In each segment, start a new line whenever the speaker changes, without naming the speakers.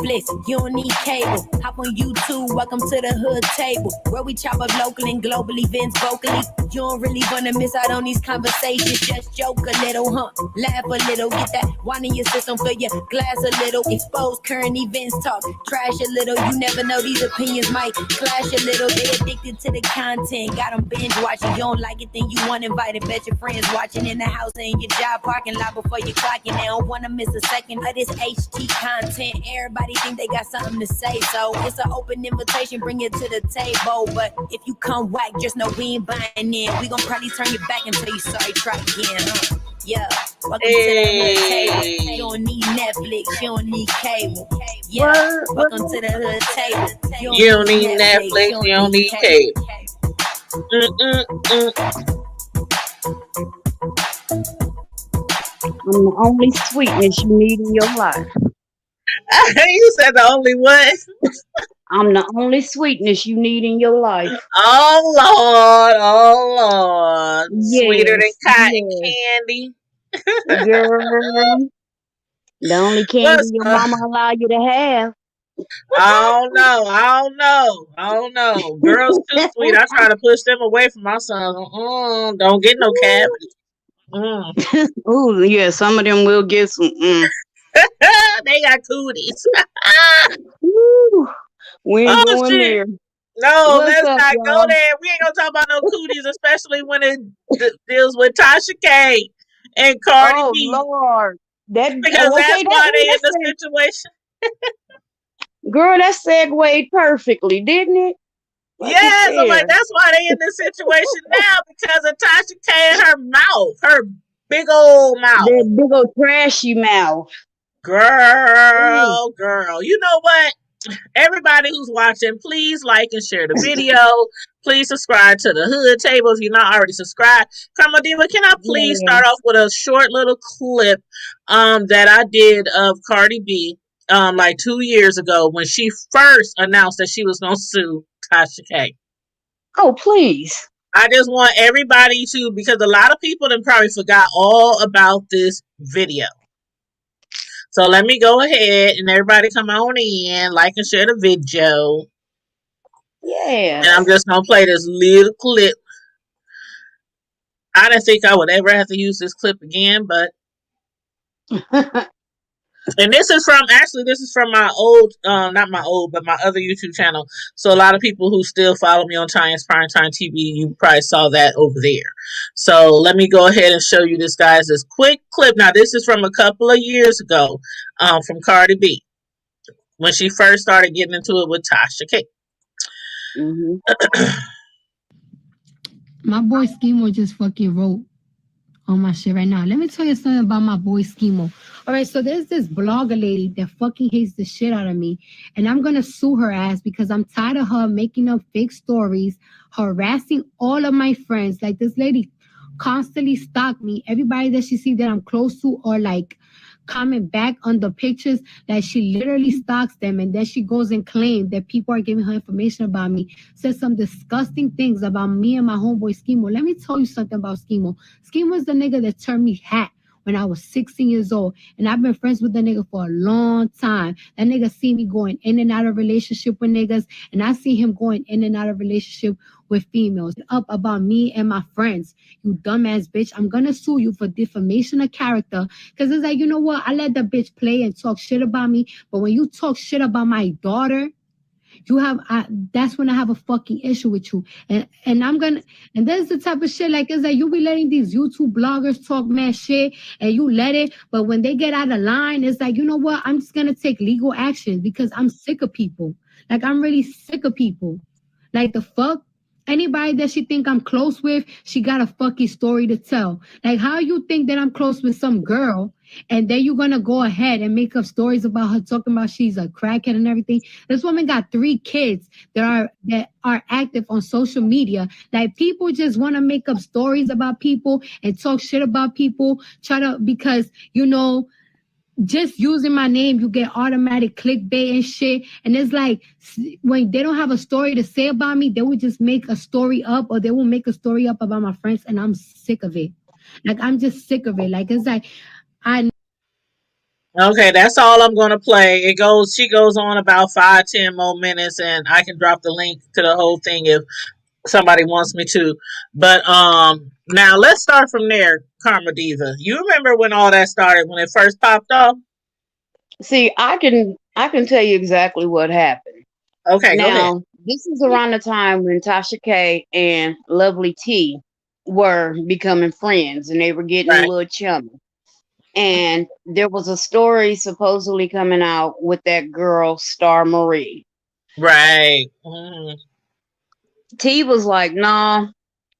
Netflix, you don't need cable. Hop on YouTube, welcome to the hood table, where we chop up local and global events vocally. You don't really wanna miss out on these conversations. Just joke a little, laugh a little, get that wine in your system, fill your glass a little, expose current events, talk trash a little. You never know, these opinions might clash a little. They addicted to the content, got them binge watching. You don't like it, then you want invited. Bet your friends watching in the house and in your job parking lot before you clocking. They don't wanna miss a second of this HT content. Everybody think they got something to say, so it's an open invitation, bring it to the table. But if you come whack, just know we ain't buying in. We gon' probably turn you back until you sorry, try again, Yeah, welcome to the hood table. You don't need Netflix, you don't need cable. Yeah, welcome to the hood table.
You don't need Netflix, you don't need cable.
I'm the only sweetness you need in your life.
You said the only what?
I'm the only sweetness you need in your life.
Oh Lord. Yes, sweeter than cotton candy.
Girl. The only candy your mama allow you to have.
I don't know. Girls too sweet. I try to push them away from my son. Don't get no cavity.
Oh yeah, some of them will get some.
They got cooties.
We ain't going there.
No, let's not go there. We ain't gonna talk about no cooties, especially when it deals with Tasha K and Cardi B.
Oh Lord,
because that's why they in the situation.
Girl, that segued perfectly, didn't it?
Yes, I'm like, that's why they in this situation now, because of Tasha K and her mouth, her big old mouth.
That big old trashy mouth.
Girl. You know what? Everybody who's watching, please like and share the video. Please subscribe to the Hood Table if you're not already subscribed. Karma Diva, can I please start off with a short little clip that I did of Cardi B like 2 years ago when she first announced that she was going to sue Tasha K.
Oh, please.
I just want everybody to, because a lot of people then probably forgot all about this video. So let me go ahead and everybody come on in, like and share the video.
Yeah.
And I'm just going to play this little clip. I didn't think I would ever have to use this clip again, but... And this is from my old, not my old, but my other YouTube channel. So a lot of people who still follow me on Giants Primetime TV, you probably saw that over there. So let me go ahead and show you this, guys, this quick clip. Now, this is from a couple of years ago from Cardi B when she first started getting into it with Tasha K.
My boy Schemo just fucking wrote on my shit right now. Let me tell you something about my boy Schemo. All right, so there's this blogger lady that fucking hates the shit out of me, and I'm gonna sue her ass because I'm tired of her making up fake stories, harassing all of my friends. Like, this lady constantly stalk me. Everybody that she see that I'm close to, or like comment back on the pictures, that she literally stalks them, and then she goes and claims that people are giving her information about me, says some disgusting things about me and my homeboy Schemo. Let me tell you something about Schemo. Schemo is the nigga that turned me hat when I was 16 years old, and I've been friends with the nigga for a long time. That nigga see me going in and out of relationship with niggas, and I see him going in and out of relationship with females. Up about me and my friends, you dumbass bitch. I'm gonna sue you for defamation of character, because it's like, you know what? I let the bitch play and talk shit about me, but when you talk shit about my daughter, that's when I have a fucking issue with you. And that's the type of shit, like, it's like you be letting these YouTube bloggers talk mad shit and you let it, but when they get out of line, it's like, you know what? I'm just gonna take legal action because I'm sick of people. Like, I'm really sick of people. Like, the fuck? Anybody that she think I'm close with, she got a fucking story to tell. Like, how you think that I'm close with some girl, and then you're gonna go ahead and make up stories about her, talking about she's a crackhead and everything? This woman got 3 kids that are active on social media. Like, people just want to make up stories about people and talk shit about people, because, you know, just using my name, you get automatic clickbait and shit. And it's like, when they don't have a story to say about me, they will just make a story up, or they will make a story up about my friends, and I'm sick of it. Like, I'm just sick of it. Like, it's like,
Okay, that's all I'm gonna play. It goes. She goes on about 5, 10 more minutes, and I can drop the link to the whole thing if somebody wants me to. But now let's start from there, Karma Diva. You remember when all that started when it first popped off?
See, I can tell you exactly what happened.
Okay, go ahead.
Now, this is around the time when Tasha K and Lovely T were becoming friends and they were getting a
Right,
little chummy. And there was a story supposedly coming out with that girl, Star Marie.
right.
T was like, nah,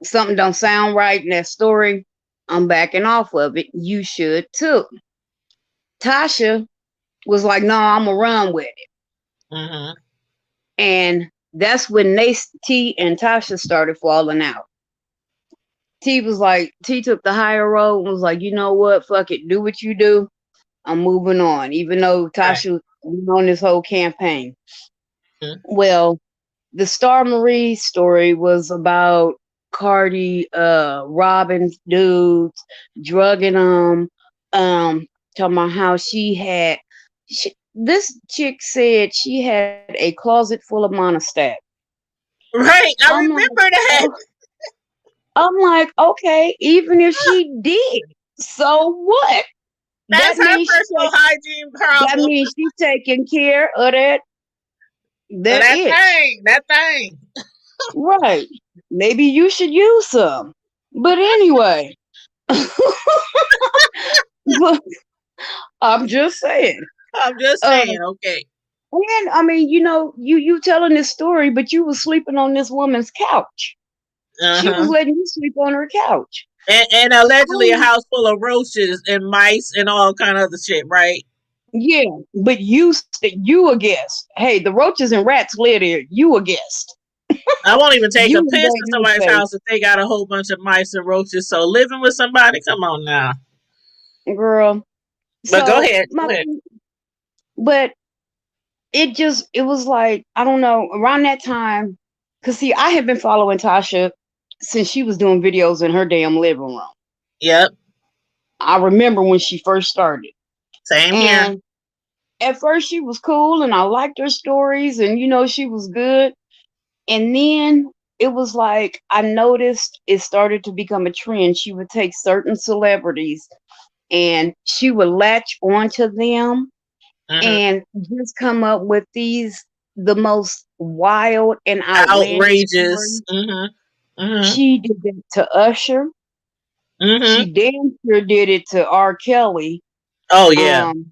something don't sound right in that story. I'm backing off of it. You should too. Tasha was like, no, I'm gonna run with it.
Mm-hmm.
And that's when T and Tasha started falling out. T took the higher road and was like, you know what? Fuck it. Do what you do. I'm moving on. Even though
Right.
Tasha went on this whole campaign.
Mm-hmm.
Well, the Star Marie story was about Cardi robbing dudes, drugging them, talking about how this chick said she had a closet full of monostat.
Right. I
I'm like,
remember that.
oh, I'm like, okay, even if she did, so what?
That's
That
her
means
personal hygiene
that
problem.
means she's taking care of that
That
itch.
thing. That thing.
Right. Maybe you should use some. But anyway, but I'm just saying.
I'm just
Uh,
saying. Okay.
and I mean, you telling this story, but you was sleeping on this woman's couch.
Uh
She was
huh.
letting you sleep on her couch.
And allegedly a
Um,
house full of roaches and mice and all kind of other shit. Right.
yeah, but you a guest. Hey, the roaches and rats live there. You a guest.
I won't even take
You
a piss
invade
in
my
somebody's
space,
house if they got a whole bunch of mice and roaches. So living with somebody, come on now.
girl.
But go
So
ahead.
my,
Go ahead.
but it was like, I don't know, around that time, because see, I had been following Tasha since she was doing videos in her damn living room.
Yep.
I remember when she first started.
Same here.
And at first she was cool and I liked her stories and she was good. And then it was like I noticed it started to become a trend. She would take certain celebrities and she would latch onto them
Hmm.
and just come up with the most wild and outlandish
Outrageous.
stories.
Hmm.
She did that to Usher.
Hmm.
She damn sure did it to R. Kelly.
Oh yeah.
Um,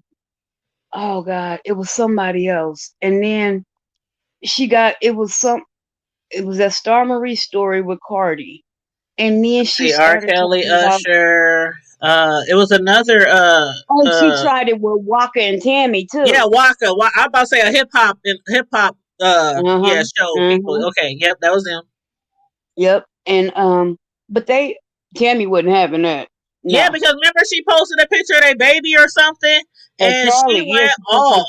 oh God, it was somebody else. And then she got it was that Star Marie story with Cardi. And then she
See, R.
started
Kelly,
talking about,
Usher. It was another.
oh, she tried it with Waka and Tammy
Yeah,
too.
Waka. I'm about to say a hip hop.
Uh-huh.
Yeah, show people.
Uh-huh.
Okay, yep, that was them.
Yep. And but Tammy wasn't having that.
Yeah,
No.
because remember she posted a picture of their baby or something,
And
and she
Charlie, yeah,
went off.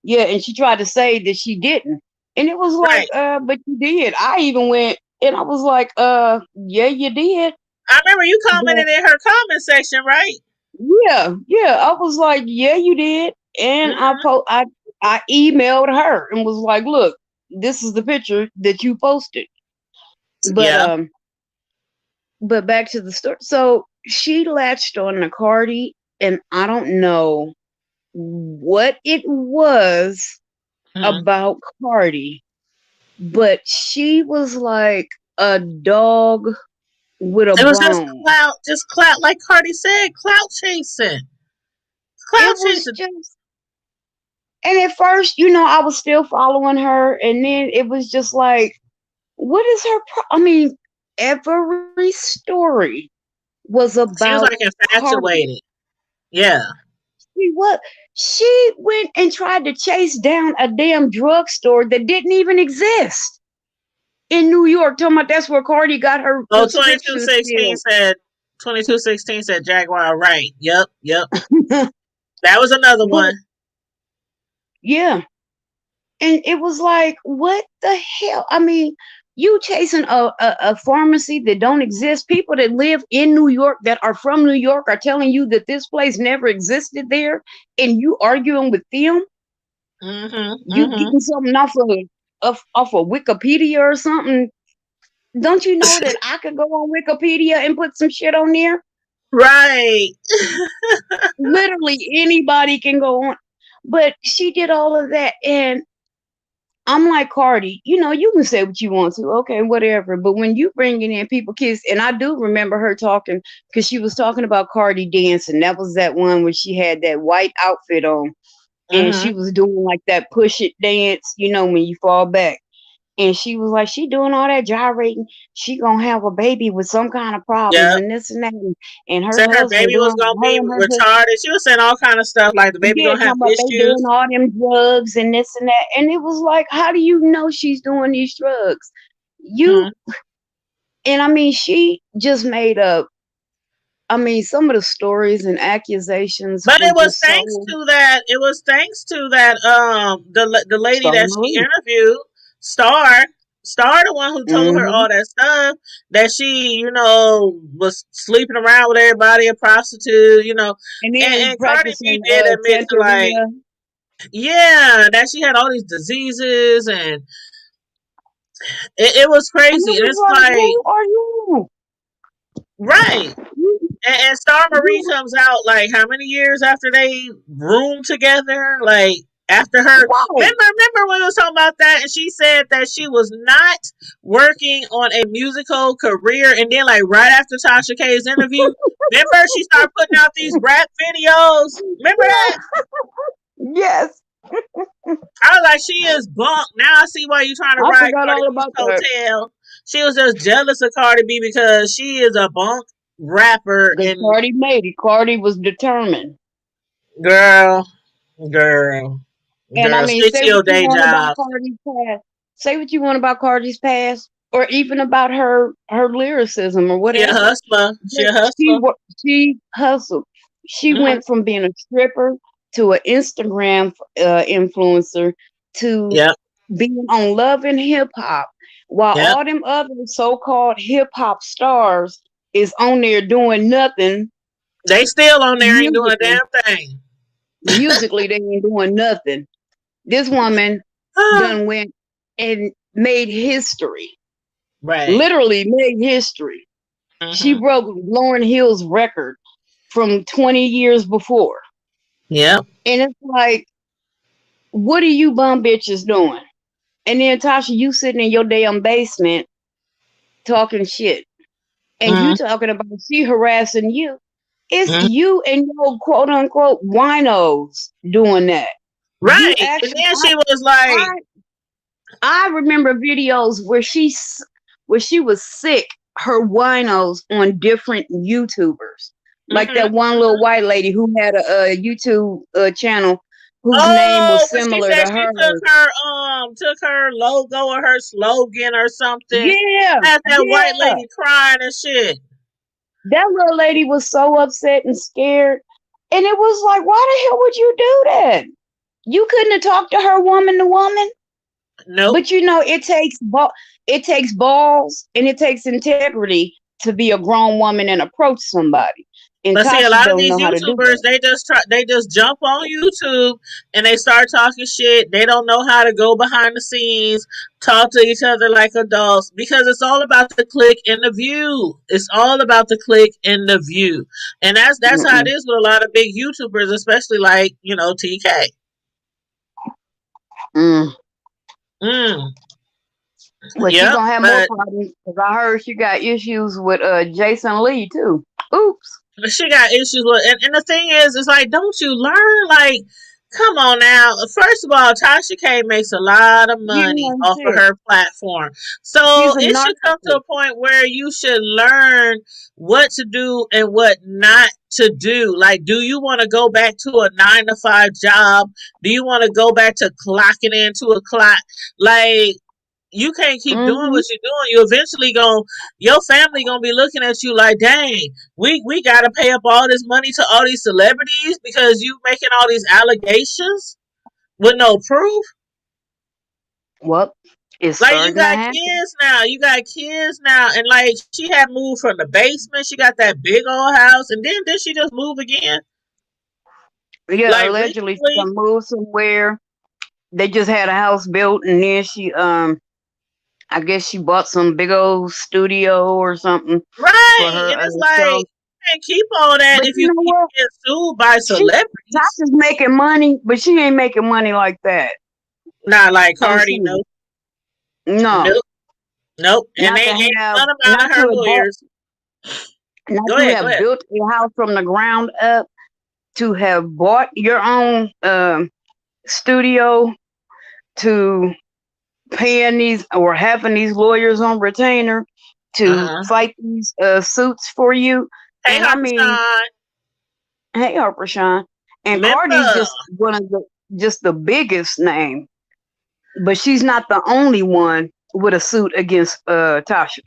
and she tried to say that she didn't. And it was like,
Right.
but you did. I even went and I was like, yeah, you did.
I remember you
But
commented in her comment section, right?
yeah, I was like, yeah, you did. And
Hmm.
I emailed her and was like, look, this is the picture that you posted. But
Yeah.
back to the story. So she latched on to Cardi, and I don't know what it was
Hmm.
about Cardi, but she was like a dog with a
It was
bone.
just clout, like Cardi said, clout chasing,
It
clout
was
chasing.
just, and at first, I was still following her, and then it was just like, what is her? I mean, every story was
She was
about
like
Cardi.
infatuated. Yeah.
What? She went and tried to chase down a damn drugstore that didn't even exist in New York. Talking about that's where Cardi got her
Oh, twenty two
prescriptions
sixteen
filled.
said 2216 said Jaguar, right. Yep, yep. That was another
But
one.
yeah, and it was like, what the hell? I mean, You chasing a pharmacy that don't exist. People that live in New York, that are from New York, are telling you that this place never existed there, and you arguing with them. You
Mm-hmm.
getting something off of Wikipedia or something. Don't you know that I could go on Wikipedia and put some shit on there?
Right.
Literally anybody can go on. But she did all of that, and I'm like, Cardi, you can say what you want to, okay, whatever. But when you bringing in people, kids, and I do remember her talking, because she was talking about Cardi dancing. That was that one where she had that white outfit on, and
Mm-hmm.
she was doing like that push it dance, when you fall back. And she was like, she doing all that gyrating. She gonna have a baby with some kind of problems
Yep.
and this and that. And her
Said her
husband
baby was
doing
gonna
her
be
and her husband.
retarded. She was saying all kind of stuff like the baby
Yeah,
gonna have
talking about they doing
issues.
all them drugs and this and that. And it was like, how do you know she's doing these drugs? You
Mm-hmm.
and I mean, she just made up. I mean, some of the stories and accusations
But
were
it was
just
thanks
so
to that. It was thanks to that. The lady
so
that she
Marie.
interviewed, Star. Star, the one who told her
Mm-hmm.
all that stuff, that she, was sleeping around with everybody, a prostitute,
And then
and Cardi B
practicing
did admit to, like,
Santeria.
yeah, that she had all these diseases, and it was
And
crazy.
it
And
was
it's
like,
like,
who are you?
right.
You,
And Star Marie
you
comes out like how many years after they roomed together? Like after her,
right.
remember when we was talking about that, and she said that she was not working on a musical career, and then like right after Tasha K's interview, remember she started putting out these rap videos. Remember that?
Yes.
I was like, she is bunk. Now I see why you trying to
I
ride
forgot
Cardi
all
B's
about that.
coattail. She was just jealous of Cardi B because she is a bunk rapper,
Because
and
Cardi made it. Cardi was determined.
girl, girl.
And I
Girl,
mean,
stick
say
to
what
your
you
day
want about
job.
Cardi's past. Say what you want about Cardi's past, or even about her lyricism or
She a
whatever.
hustler. She
But
a hustler.
she hustled. She
Hmm.
went from being a stripper to an Instagram influencer to
Yep.
being on Love and Hip Hop, while
Yep.
all them other so-called hip hop stars is on there doing nothing
They still on there ain't doing a
musically.
damn thing.
Musically, they ain't doing nothing. This woman done went and made history.
Right.
Literally made history. She
Hmm.
broke Lauren Hill's record from 20 years before.
Yep.
And it's like, what are you bum bitches doing? And then Tasha, you sitting in your damn basement talking shit. And you
Hmm.
talking about she harassing you. It's
Hmm.
you and your quote unquote winos doing that. You
Right. And
actually
then she was like,
I I remember videos where she was sick, her winos on different YouTubers. Like
hmm.
that one little white lady who had a YouTube channel whose name was
Oh, when she
similar
said
to
she
hers.
took her logo or her slogan or something,
Yeah,
had that white
yeah.
lady crying and shit.
That little lady was so upset and scared. And it was like, why the hell would you do that? You couldn't have talked to her woman to woman.
Nope.
But it takes balls and it takes integrity to be a grown woman and approach somebody. And
But see, a
Tasha
lot of
don't
these
know how to do
YouTubers,
that.
they just jump on YouTube and they start talking shit. They don't know how to go behind the scenes, talk to each other like adults, because it's all about the click and the view. It's all about the click and the view, and that's how it
Mm-mm.
is with a lot of big YouTubers, especially like TK.
Mm.
Mm,
Well, she
yep,
gonna have more
but
problems because I heard she got issues with Jason Lee too. Oops.
she got issues with, and the thing is, it's like, don't you learn? Like, come on now. First of all, Tasha K makes a lot of
Yeah,
money off of
that's it.
her platform, so
She's a
it should come to
narcissist.
a point where you should learn what to do and what not to do. Like, do you want to go back to a 9 to 5 job? Do you want to go back to clocking into a clock? Like, you can't keep doing
Mm-hmm.
what you're doing. You eventually your family gonna be looking at you like, dang, we gotta pay up all this money to all these celebrities because you making all these allegations with no proof.
Well, It's
Like you
starting to
got
happen.
kids now. You got kids now. And like she had moved from the basement. She got that big old house. And then did she just move again?
Yeah,
Like
allegedly she
recently?
done moved somewhere. They just had a house built, and then she I guess she bought some big old studio or something for
Right.
her
And it's like,
show.
man, keep all that
But
if
you
you
know
keep
what?
getting sued by
She
celebrities.
Tasha's making money, but she ain't making money like that.
Not like
I'm
Cardi,
serious.
nope.
No,
Nope. Nope. And
not
they
to
ain't
have,
none amount
not
of her
to have bought,
lawyers.
not
Go
to
ahead, go
have
ahead.
built a house from the ground up, to have bought your own studio, to paying these or having these lawyers on retainer to
Uh-huh.
fight these suits for you.
Hey
And I
Harper
mean,
Sean.
hey, Harper Sean. And Cardi's
Remember.
just the biggest name, but she's not the only one with a suit against Tasha.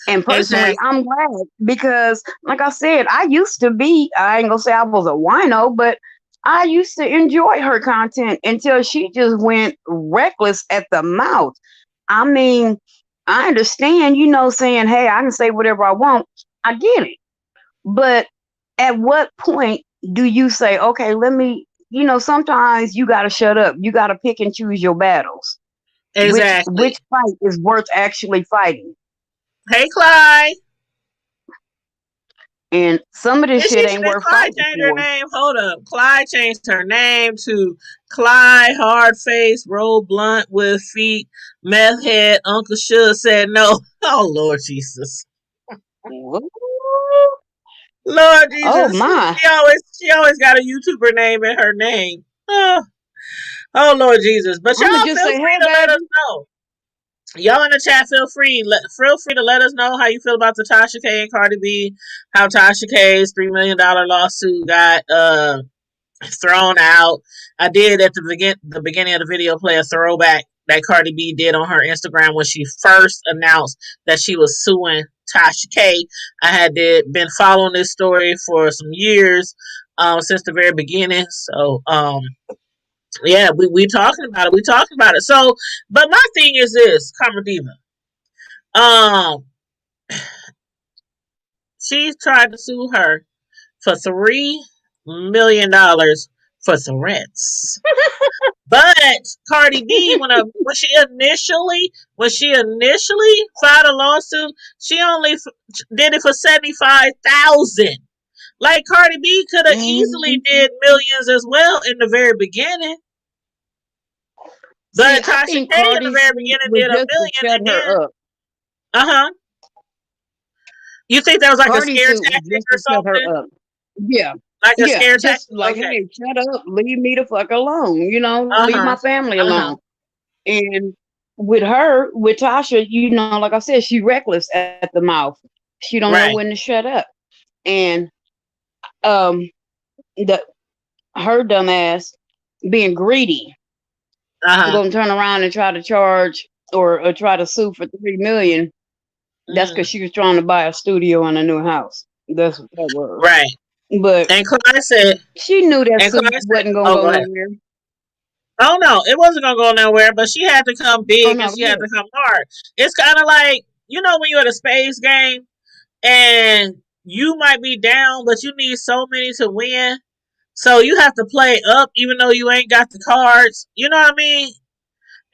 And personally,
Exactly.
I'm glad because, like I said, I ain't gonna say I was a wino, but I used to enjoy her content until she just went reckless at the mouth. I mean, I understand, saying, hey, I can say whatever I want. I get it. But at what point do you say, okay, sometimes you got to shut up. You got to pick and choose your battles.
Exactly.
Which fight is worth actually fighting?
Hey Clyde.
And some of this
Did
shit ain't
did
worth
Clyde
fighting
change her
for.
name? Hold up. Clyde changed her name to Clyde Hardface, Roll Blunt with Feet, Meth Head, Uncle Suge said no. Oh Lord Jesus. Lord
Oh
Jesus.
my.
She always got a YouTuber name in her name. Oh Lord Jesus. But
I'ma
y'all
just
feel
say,
free
hey
to let us
baby.
know. Y'all in the chat, feel free to let us know how you feel about the Tasha K and Cardi B, how Tasha K's $3 million lawsuit got thrown out. I did at the beginning of the video play a throwback that Cardi B did on her Instagram when she first announced that she was suing Tasha K. I had been following this story for some years, since the very beginning. So yeah, we talking about it. We talking about it. So, but my thing is this, Karma Diva. Um, she tried to sue her for $3 million for threats. But Cardi B, when she initially filed a lawsuit, she only did it for 75,000. Like Cardi B could have easily
Mhm.
did millions as well in the very beginning.
See,
But
I
Tasha
think
K in the
Cardi's
very
suit
beginning
was
did a
just to
million,
shut
and then
her up.
uh-huh. You think that was like a
Cardi's
scare
suit was
tactic
just
or
to shut her
something?
up. Yeah.
Like a
Yeah.
scare tactic?
Just like,
Okay.
hey, shut up. Leave me the fuck alone. Leave
Uh-huh.
my family
Uh-huh.
alone. And with Tasha, like I said, she reckless at the mouth. She don't know when
Right.
to shut up. And um the her dumb ass being greedy,
Uh-huh.
gonna turn around and try to charge or try to sue for 3 million. That's
Mm.
because she was trying to buy a studio and a new house. That's what that was.
Right.
But
And Clyde said,
she knew that suit wasn't gonna
oh,
go
go ahead.
nowhere.
Oh no, it wasn't gonna go nowhere, but she had to come
Oh
big and
no,
she had to come hard. It's kind of like, when you're at a space game and you might be down, but you need so many to win. So you have to play up even though you ain't got the cards. You know what I mean?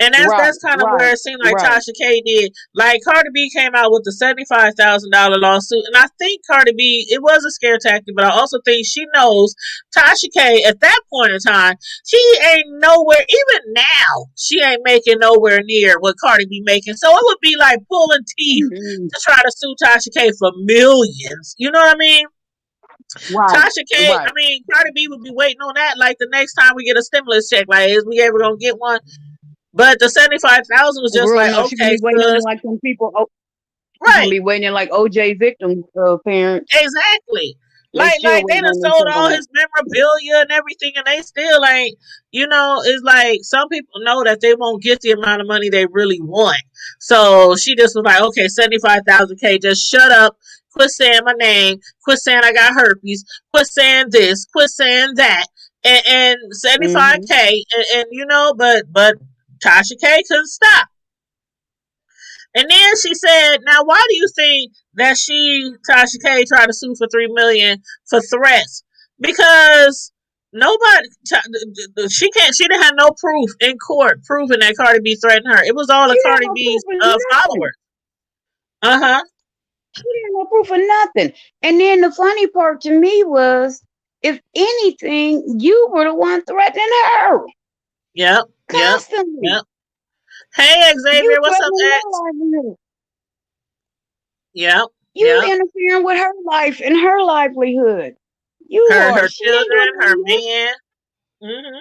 And
right,
that's kind of
right,
where it seemed like
right.
Tasha K did. Like Cardi B came out with the $75,000 lawsuit, and I think Cardi B, it was a scare tactic, but I also think she knows Tasha K at that point in time, she ain't nowhere. Even now, she ain't making nowhere near what Cardi B making. So it would be like pulling teeth
Mhm.
to try to sue Tasha K for millions. You know what I mean?
Right,
Tasha K,
right.
Cardi B would be waiting on that like the next time we get a stimulus check. Like, is we ever gonna get one? But the 75,000 was just
Girl,
like,
no, she gonna
okay,
be waiting
sis.
like some people. She gonna
Right.
be waiting like OJ victims' parents.
Exactly.
They still
Like they
waiting
done
on them
sold all his
settlements.
memorabilia and everything, and they still ain't. It's like some people know that they won't get the amount of money they really want. So she just was like, okay, 75,000 K, just shut up. Quit saying my name. Quit saying I got herpes. Quit saying this. Quit saying that. And
Hmm.
75K. But Tasha K couldn't stop. And then she said, "Now, why do you think that Tasha K, tried to sue for $3 million for threats? Because nobody, she didn't have no proof in court proving that Cardi B threatened her. It was all
She
of
didn't
Cardi
have no
B's
proof of nothing.
followers. Uh huh.
She didn't have no proof of nothing. And then the funny part to me was, if anything, you were the one threatening her
Yep. Yep.
constantly.
Yep. Hey,
You
Xavier, what's up,
threatening
X?
her livelihood.
Yep.
You
Yep.
interfering with her life and her livelihood. You are.
Her
She ain't
children,
doing
her
nothing.
man. Mm-hmm.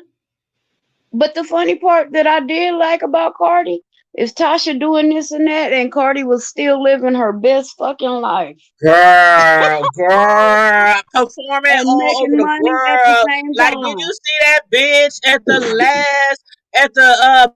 But the funny part that I did like about Cardi is Tasha doing this and that, and Cardi was still living her best fucking life
Girl, performing
and
all over
making
the
money at the
world.
same
Like, did you
time.
see that bitch at the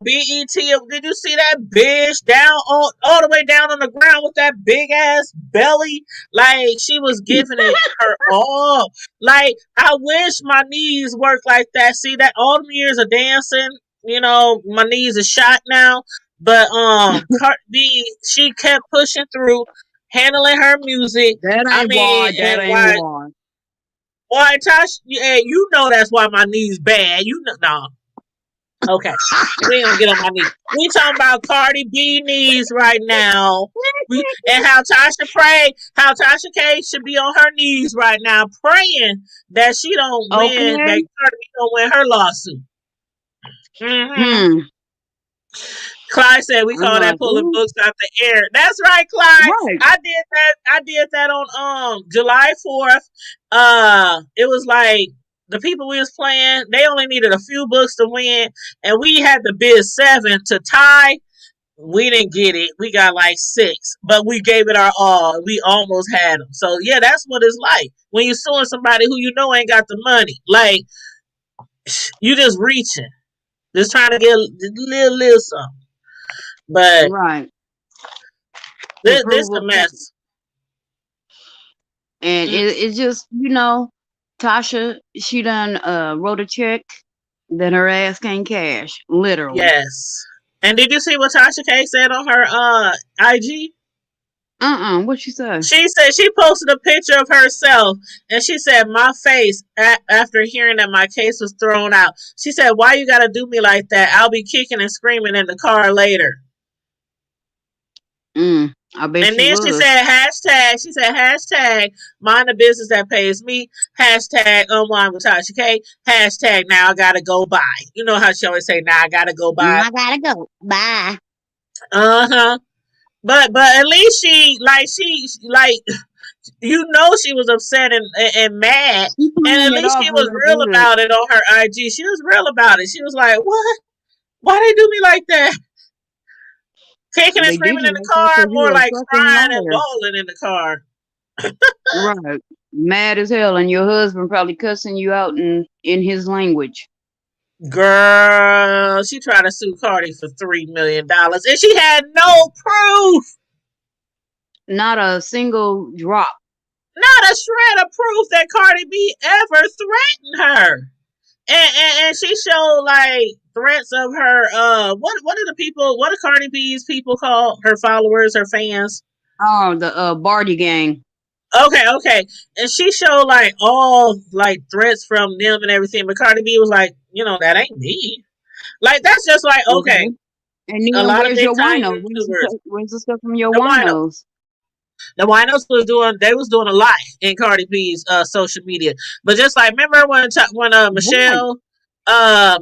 BET? Did you see that bitch down all the way down on the ground with that big ass belly? Like, she was giving it her all. Like, I wish my knees worked like that. See that all the years of dancing, my knees are shot now. But Cardi B, she kept pushing through, handling her music.
That
I
ain't
mean,
why. That
and
ain't
why?
why.
Why, Tosh? Yeah, you know that's why my knees bad. You know, no. Okay, we ain't gonna get on my knees. We talking about Cardi B knees right now. And how Tasha K should be on her knees right now, praying that she don't win,
Okay.
that Cardi B don't win her lawsuit. Mm-hmm.
Hmm.
Clyde said we
I'm
call that
like,
pulling
ooh,
books out the air. That's right, Clyde.
right.
I did that on July 4th. It was like the people we was playing, they only needed a few books to win, and we had to bid 7 to tie. We didn't get it. We got like 6, but we gave it our all. We almost had them. So yeah, that's what it's like when you're suing somebody who you know ain't got the money. Like, you just reaching, just trying to get a little something. But
Right. To
this
prove a
a
point.
mess.
And it's just, Tasha, she done wrote a check that her ass can't cash. Literally.
Yes. And did you see what Tasha K said on her IG?
What she say?
She said she posted a picture of herself, and she said, "My face after hearing that my case was thrown out." She said, "Why you gotta do me like that? I'll be kicking and screaming in the car later."
I bet
And
she
then she
was.
said hashtag. She said hashtag mind the business that pays me. Hashtag unwind with Tasha K. Hashtag now I gotta go by. You know how she always say now I gotta go by.
I gotta go. Bye.
Uh huh. But at least she she was upset and mad,
She
and at
playing it
least
off
she was
real
real
good.
about it on her IG. She was real about it. She was like, "What? Why they do me like that? Kicking and
They did
screaming in
you
the
like that
car,
because you
more
were a
like
fucking
crying and
liar.
bawling in the car."
Right. Mad as hell, and your husband probably cussing you out in his language.
Girl, she tried to sue Cardi for $3 million, and she had no proof,
Not a single drop.
not a shred of proof that Cardi B ever threatened her. And she showed like threats of her what are the people, what are Cardi B's people called, her followers, her fans?
Oh, the Barty gang.
Okay. And she showed like all like threats from them and everything, but Cardi B was like, that ain't me. Like, that's just like, okay,
Okay. And
a
then
lot of
where's
big
your
time
wino?
YouTubers,
Where's the stuff from your
the wino.
winos?
The Winos was doing a lot in Cardi B's social media. But just like, remember when
Right.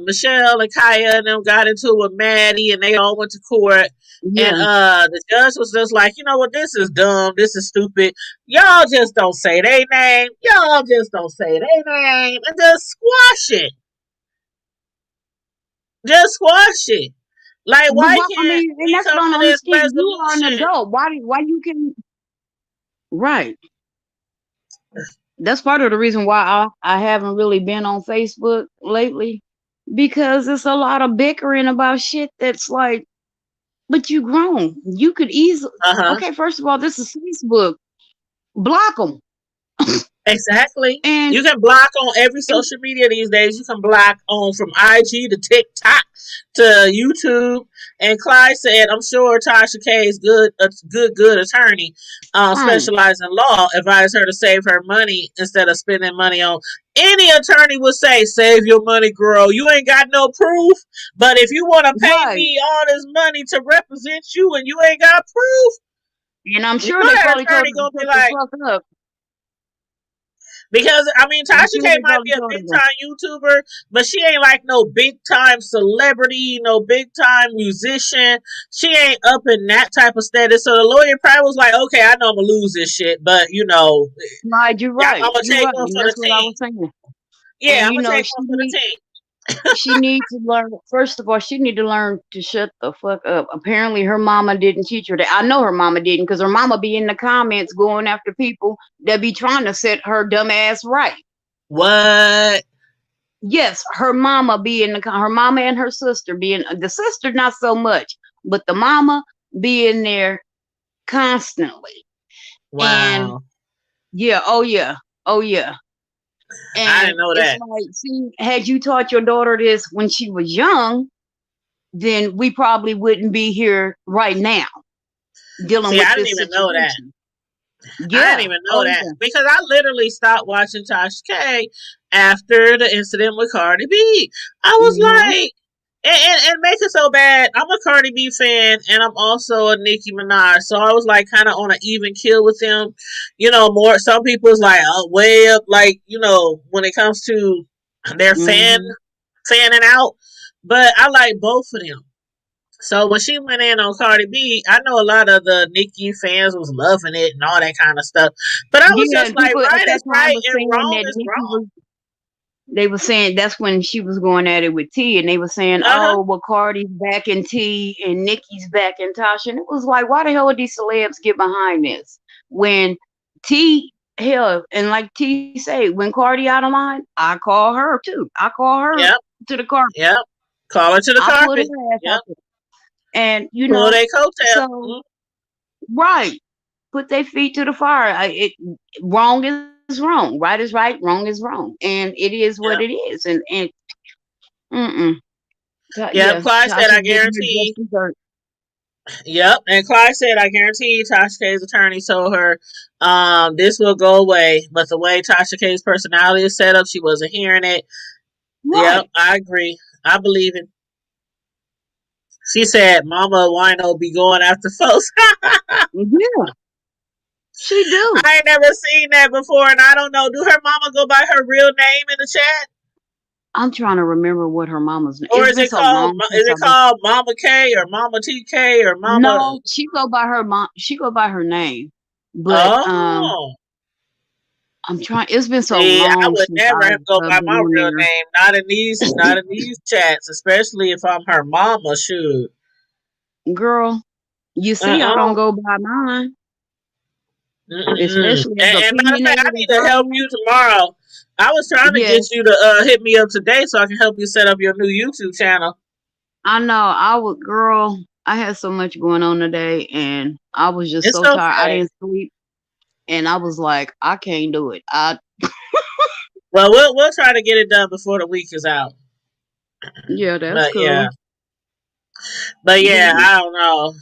Michelle and Kaya and them got into it with Maddie, and they all went to court, and
Yeah.
the judge was just like, you know what, this is dumb, this is stupid. Y'all just don't say their name. Y'all just don't say their name, and just squash it. Just squash it. Like,
But
why
what I
can't
mean, and
we
that's what
come
I
to
don't
this
understand. You are an
resolution?
adult. Why you can right. That's part of the reason why I haven't really been on Facebook lately. Because it's a lot of bickering about shit that's like, but you grown. You could easily
Uh huh.
okay, first of all, this is Facebook. Block them.
Exactly.
And
You can block on every social media these days. You can block on from IG to TikTok to YouTube. And Clyde said, "I'm sure Tasha K is a good attorney,
mm,
specialized in law. Advised her to save her money instead of spending money on." Any attorney would say, "Save your money, girl. You ain't got no proof. But if you want to pay
right.
me all this money to represent you, and you ain't got proof,
And I'm
you
sure
know
they
that
probably told
attorney
her to
gonna be
shut the
like."
fuck up.
Because I mean,
I'm
Tasha
sure
K
they
might
probably
be a
told her
big
to.
time YouTuber, but she ain't like no big time celebrity, no big time musician. She ain't up in that type of status. So the lawyer probably was like, "Okay, I know I'm gonna lose this shit, but
Right, you're
yeah,
right.
I'm gonna
You're
take
right.
one
And
for the
that's what I
team.
was saying.
Yeah,
And
I'm
you
gonna
know,
take one for the team."
she needs to learn. First of all, she need to learn to shut the fuck up. Apparently, her mama didn't teach her that. I know her mama didn't, because her mama be in the comments going after people that be trying to set her dumb ass right.
What?
Yes, her mama be in her mama and her sister being the sister not so much, but the mama be in there constantly. And
Wow,
yeah, oh yeah, oh yeah.
I
And
didn't know
it's
that.
like, see, had you taught your daughter this when she was young, then we probably wouldn't be here right now dealing
See,
with
I didn't
this
even know that.
situation.
I didn't
Yeah.
even know
Oh
that
yeah.
because I literally stopped watching Tasha K after the incident with Cardi B. I was
Hmm.
like, and make it so bad. I'm a Cardi B fan, and I'm also a Nicki Minaj, so I was like kind of on an even kill with them. More. Some people's like way up, like when it comes to their
Hmm.
fanning out. But I like both of them. So when she went in on Cardi B, I know a lot of the Nicki fans was loving it and all that kind of stuff. But I was
Yeah,
just
and
like,
people at
right
that
is
time
right
was
and
saying
wrong
that
is
Nikki
wrong.
was. They were saying that's when she was going at it with T, and they were saying,
Uh huh.
"Oh, well, Cardi's back in T, and Nikki's back in Tasha." And it was like, why the hell would these celebs get behind this when T hell and like T say, when Cardi out of line, I call her too. I call her
Yep.
to the carpet.
Yep. Call her to the
I put
carpet.
her ass
Yep.
out there, and
Pull their coattail.
so right, put their feet to the fire. Wrong is wrong, right is right, wrong is wrong, and it is what it
Yep.
is, and mm-mm.
Yep.
Yeah,
Clyde said,
Tasha's
I
getting her
guarantee.
just dessert.
Yep. And Clyde said, I guarantee Tasha K's attorney told her this will go away. But the way Tasha K's personality is set up, she wasn't hearing it. Yep.
Right.
I agree. I believe it. She said, Mama Wino be going after folks.
Yeah, she do.
I ain't never seen that before, and I don't know. Do her mama go by her real name in the chat,
I'm trying to remember what her mama's name.
or
It's
is
been
it
so
called
long since
is it
I've been.
called Mama K or Mama TK or Mama?
No, she go by her mom. She go by her name, but
Oh,
I'm trying. It's been so
see, I
long
would
since
never go
I've
by
been
my
on
real
there.
name. Not in these chats, especially if I'm her mama. Shoot.
Girl, you see, I don't
Uh-uh.
go by mine,
Mm-mm.
especially as
And matter of fact, I
opinionated
need
as
to
I
help
am.
you tomorrow. I was trying to
Yeah,
get you to hit me up today so I can help you set up your new YouTube channel.
I know. I would, girl. I had so much going on today, and I was just
It's
so tired. I
okay.
didn't sleep, and I was like, I can't do it. I
Well, we'll try to get it done before the week is out.
Yeah, that's
But yeah,
cool. Yeah.
I don't know.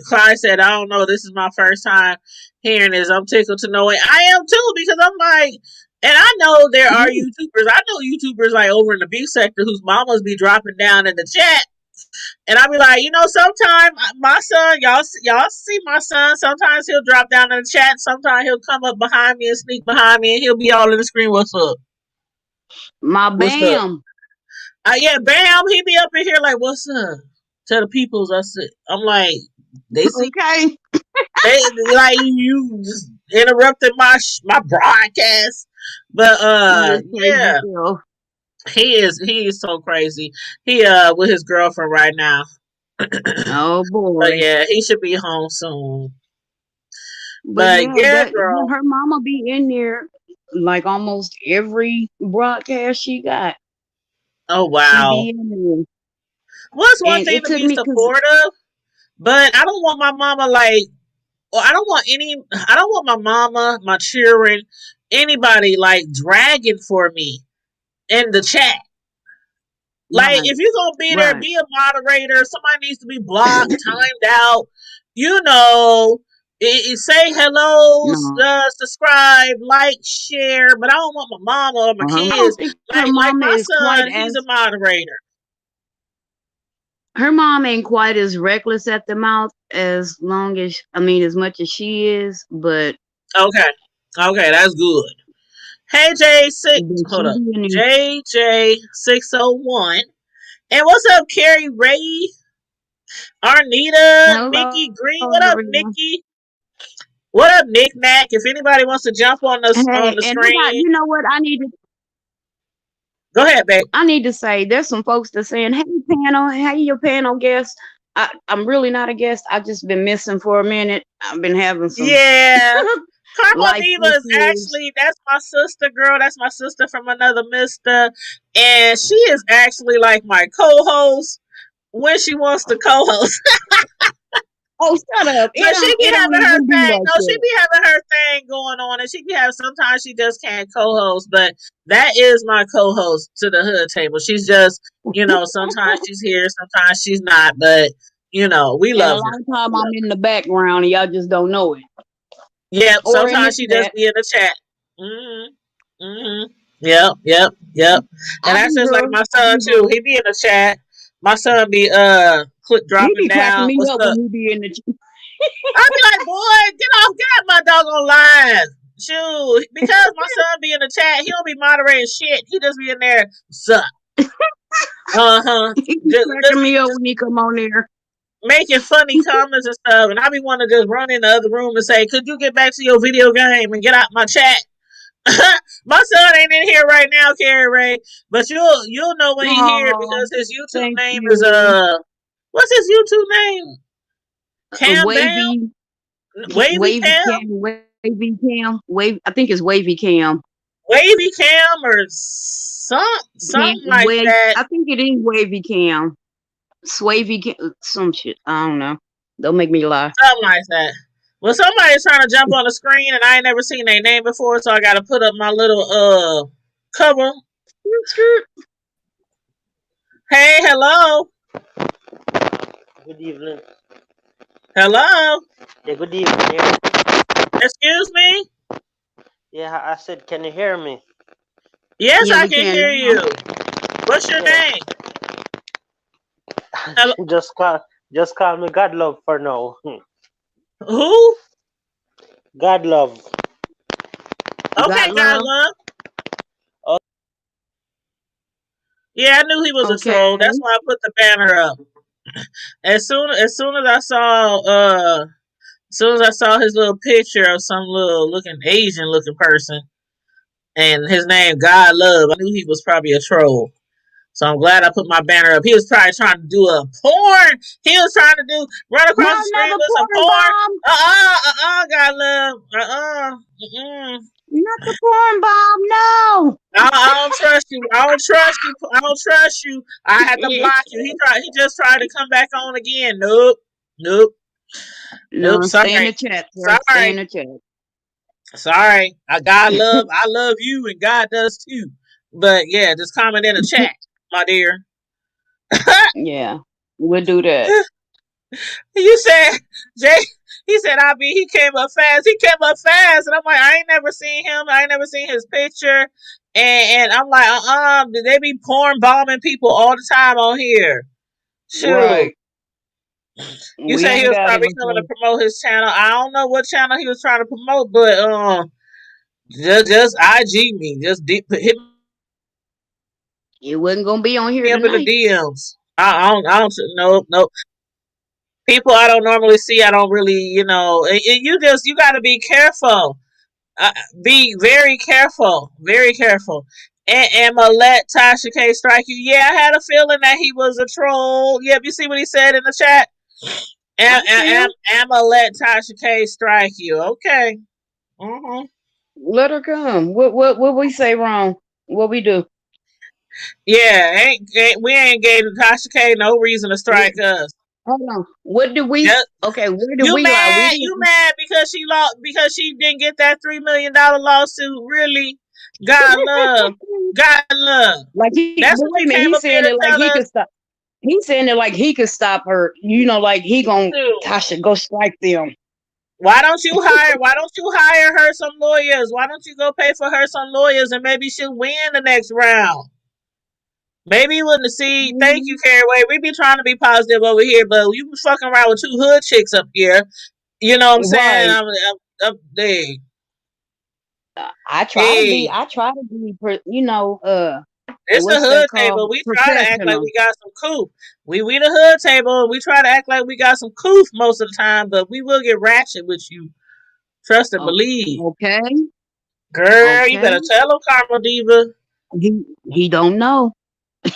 Clyde said, I don't know. This is my first time hearing this. I'm tickled to know it. I am too because I'm like, and I know there are
Yeah.
YouTubers. I know YouTubers like over in the beef sector whose mamas be dropping down in the chat. And I'll be like, sometime my son, y'all see my son. Sometimes he'll drop down in the chat. Sometimes he'll come up behind me and sneak behind me, and he'll be all in the screen. What's up?
My
What's up?
Bam.
Yeah, bam. He be up in here like, what's up? To the peoples, I said. I'm like, they see,
Okay.
they like you just interrupted my broadcast. But
This crazy
yeah,
self.
he is so crazy. He with his girlfriend right now.
Oh
But
boy.
yeah, he should be home soon.
But
But
yeah,
yeah,
that
girl.
her mama be in there like almost every broadcast she got.
Oh
She
wow.
be in there.
Well, it's one
And
thing
it
to
took
be
me because
supportive, but I don't want my mama like, or I don't want my mama, my children, anybody like dragging for me in the chat. Like,
Right.
if you're gonna be there,
Right.
be a moderator. Somebody needs to be blocked, timed out. You know, say hello,
No.
subscribe, like, share. But I don't want my mama or my
I
kids.
don't think her
Like
mama
my
is quite
son, he's a
as
moderator.
her mom ain't quite as reckless at the mouth as long as as much as she is, but
Okay, that's good. Hey J six,
she
hold up,
be in there.
JJ 601. And what's up, Carrie Ray, Arnita,
Hello,
Mickey Green? What up,
everyone.
Mickey? What up, Nick Nack? If anybody wants to jump on
Hey,
the
and I got
screen,
you know what
go ahead, babe.
I need to say. There's some folks that saying, "Hey, panel, hey, your panel guest." I'm really not a guest. I just been missing for a minute. I've been having some
Yeah. Carmo
life
Diva is
issues.
actually, that's my sister, girl. That's my sister from another mister. And she is actually like my co-host when she wants to co-host.
Oh, shut up!
But she be
It don't
having her
even be
thing.
like
No, she
that.
be having her thing going on, and she be having. Sometimes she just can't co-host, but that is my co-host to the hood table. She's just, sometimes she's here, sometimes she's not, but we
And a
love
lot
her.
of time
We
I'm
love
in the background and y'all just don't know it,
her. Yep.
or in the
Sometimes she just
chat.
be in the chat. Yep. And
I
that's
be
just like
here.
my
I
son
be
too.
here.
He be in the chat. My son be click
He
dropping
be cracking
down.
me
What's
up
up?
when he be in the chat.
I be like, boy, get off my doggone line. Shoot, because my son be in the chat, he don't be moderating shit. He just be in there, suck.
He be
Just
cracking
be
me up
just
when he come on there.
making funny comments and stuff. And I be wanting to just run in the other room and say, could you get back to your video game and get out my chat? My son ain't in here right now, Carrie Ray, but you'll know when he here
Oh,
because his YouTube
thank
name is
you.
what's his YouTube name? Cam Bam?
Wavy,
Wavy Cam?
Wavy Cam, Wave. I think it's Wavy Cam.
Wavy Cam or something like
Wave.
that.
I think it is Wavy Cam. Swavy Cam. Some shit. I don't know. Don't make me lie.
Something like that. Well, somebody's trying to jump on the screen and I ain't never seen their name before, so I gotta put up my little cover.
Skirt.
Hey, hello.
Good evening.
Hello.
Yeah, good evening. Yeah,
Excuse me?
yeah, I said, can you hear me?
Yes,
Yeah,
I
we
can
can
hear
now.
you. What's your
Yeah,
name? Hello?
just call me God Love for now.
Who?
God Love.
Got
Okay, God
love.
love. Yeah, I knew he was a troll.
Okay.
That's why I put the banner up. As soon as I saw his little picture of some little looking Asian looking person and his name God Love, I knew he was probably a troll. So I'm glad I put my banner up. He was probably trying to do a porn. He was trying to run across
Not
the screen
another
with some
porn
porn.
bomb.
God love.
Not the porn bomb. No.
I don't trust you. I don't trust you. I don't trust you. I had to block you. He just tried to come back on again. Nope. Nope. Nope.
No, stay in
Sorry.
the chat, sir. Stay in
Sorry.
the chat.
Sorry. I love you and God does too. But yeah, just comment in the chat, my dear.
Yeah, we'll do that.
You said Jay. He said he came up fast. He came up fast, and I'm like, I ain't never seen him. I ain't never seen his picture. And I'm like, they be porn bombing people all the time on here. Shoot.
Right.
You
We
say he
ain't
was
got
probably
him.
coming to
So
promote his channel. I don't know what channel he was trying to promote, but just IG me. Hit
it wasn't gonna be on here
me up in the
tonight.
DMs. I don't. Nope. People I don't normally see. I don't really, you got to be careful. Uh, be very careful. Very careful. And I'ma let Tasha K strike you. Yeah, I had a feeling that he was a troll. Yep, you see what he said in the chat?
I
And,
see him.
I'ma let Tasha K strike you. Okay. Mm-hmm.
Let her come. What we say wrong? What we do?
Yeah, we ain't gave Tasha K no reason to
We
strike us.
Hold on. What did we?
Just,
Okay, where did
you
we lie? We
mad? You
didn't.
mad because she lost because she didn't get that $3 million lawsuit? Really? God love, God love.
Like he,
That's
but
what
wait
you
a minute.
came
He's
up here
saying
to
it like
tell
he
us
could stop. He's saying it like he could stop her. You know, like he gonna
to.
Tasha go strike them.
Why don't you hire her some lawyers? Why don't you go pay for her some lawyers and maybe she'll win the next round? Maybe you wouldn't see. Thank you,
Mhm.
Carrie. We be trying to be positive over here, but you be fucking around with two hood chicks up here. You know what I'm saying?
Right.
I'm there.
I try to be.
Hey,
I try to be. You know.
it's the
What's that
hood table.
called?
We try to act like
Professional.
we got some coof. We the hood table, and we try to act like we got some coof most of the time, but we will get ratchet with you. Trust and
Oh,
believe.
okay.
Girl, you
Okay.
better tell him, Karma Diva.
He don't know.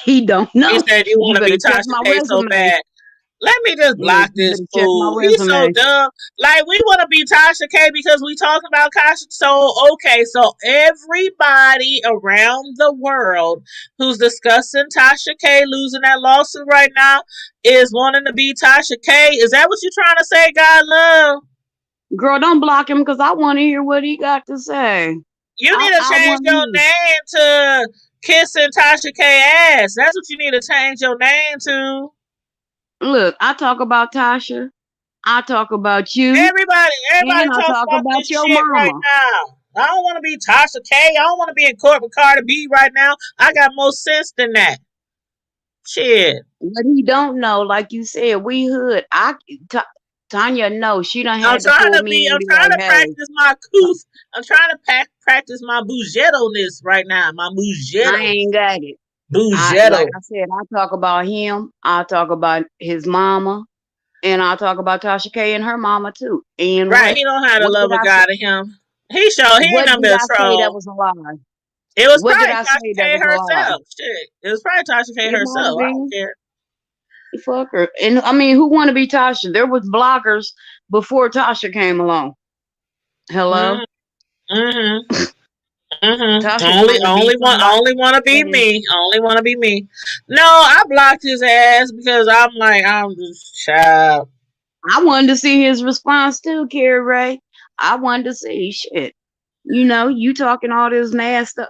He don't
He
know.
said you
You
want to
better
be
check
Tasha
my
K so
resume.
bad. Let me just
Yeah,
block
you
this
better check my
fool. He's so
resume.
dumb. Like we want to be Tasha K because we talking about Tasha. So okay, so everybody around the world who's discussing Tasha K losing that lawsuit right now is wanting to be Tasha K. Is that what you're trying to say, God love?
Girl, don't block him because I want to hear what he got to say.
You
I
need to
I
change
want to
your
hear.
name to Kissing Tasha K ass. That's what you need to change your name to.
Look, I talk about Tasha. I talk about you,
Everybody
and I
talks
talk
about
about
this
your
shit right
mama.
now. I don't want to be Tasha K. I don't want to be in court with Cardi B right now. I got more sense than that. Shit.
But he don't know, like you said, we hood. Tanya knows she done had to pull me in
I'm
and be
trying
like,
to
hey,
practice my coof. I'm trying to practice my bougetto-ness right now. My
I
bougetto.
ain't got it. Like
Bougetto.
I said, I talk about him. I talk about his mama, and I talk about Tasha K and her mama too. And
Right. He don't have the
what
love
did
of
I say?
God in him. He sure he ain't
What
never
did
been a
I say that
troll.
was a lie?
It was
What did
probably
I
Tasha
say that
K
was a lie?
herself. Shit. It was probably Tasha K
It might have
herself. I don't
been.
care.
Fuck her. And I mean, who want to be Tasha? There was bloggers before Tasha came along. Hello,
Mm-hmm. Mm-hmm.
Tasha trying to be somebody.
Only want to be
And
me. Only want to be me. No, I blocked his ass because I'm just child.
I wanted to see his response too, Carrie Ray. I wanted to see shit. You know, you talking all this mad stuff.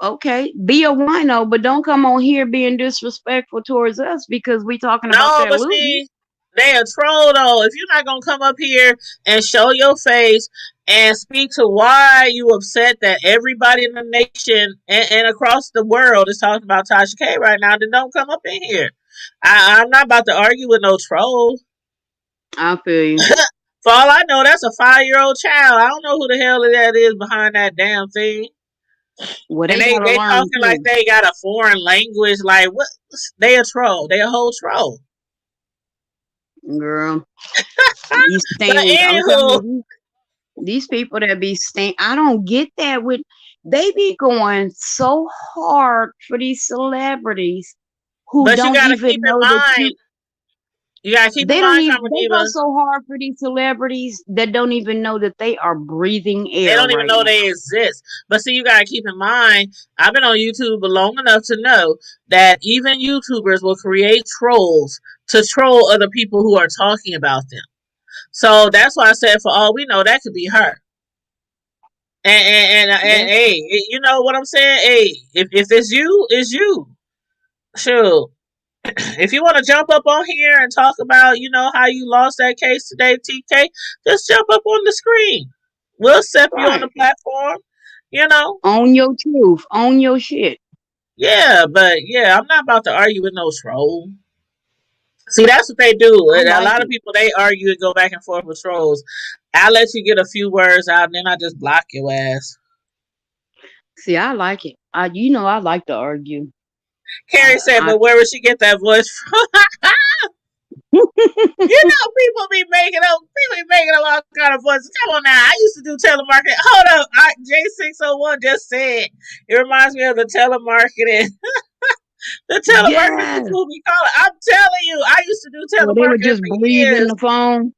Okay, be a wino, but don't come on here being disrespectful towards us because we talking about
No,
that
but
losing.
see, they a troll though. If you're not gonna come up here and show your face and speak to why you upset that everybody in the nation and across the world is talking about Tasha K right now, then don't come up in here. I'm not about to argue with no troll.
I feel you.
For all I know, that's a 5-year-old child. I don't know who the hell that is behind that damn thing.
Well,
And
they gotta
they
learn
talking like
too,
they got a foreign language. Like what? They a troll. They a whole troll.
girl. These
But
things, I'm telling
anywho,
you, these people that be staying, I don't get that. With they be going so hard for these celebrities who
but you
don't
gotta
even
keep in
know that you.
mind. You gotta keep in
They don't
mind,
even.
Karma
They go
Diva.
so hard for these celebrities that don't even know that they are breathing
They
air
don't even
right
know
now.
they exist. But see, you gotta keep in mind. I've been on YouTube long enough to know that even YouTubers will create trolls to troll other people who are talking about them. So that's why I said, for all we know, that could be her. And
Yeah,
hey, you know what I'm saying? Hey, if it's you, it's you. Sure. If you want to jump up on here and talk about, how you lost that case today, TK, just jump up on the screen. We'll accept you on
right.
the platform. You know,
Own your truth. Own your shit.
yeah, but yeah, I'm not about to argue with no troll. See, that's what they do.
I
A
like
lot of
it.
people they argue and go back and forth with trolls. I let you get a few words out, and then I just block your ass.
See, I like it. I like to argue.
Carrie said,
I
"But where would she get that voice from?" People be making up all kind of voices. Come on now. I used to do telemarketing. Hold up. J601 just said it reminds me of the telemarketing. The telemarketing
Yes.
people be calling. I'm telling you, I used to do
Well, they would
telemarketing
just
for
breathe in
years.
the phone.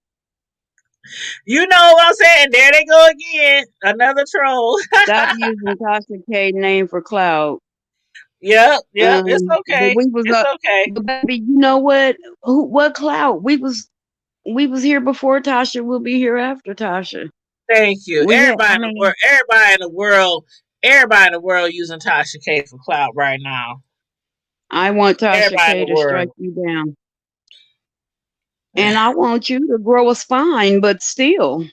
You know what I'm saying? There they go again. Another troll.
Stop using Tasha K name for cloud.
Yep, yep. It's
But
okay.
we was
It's okay.
but baby, you know what? What clout? We was here before Tasha. We'll be here after Tasha.
Thank you.
We had,
Everybody
I
in the
mean,
world, everybody in the world, everybody in the world using Tasha K for clout right now.
I want Tasha
Everybody in
K
the
to strike
world.
you down, and I want you to grow a spine. But still,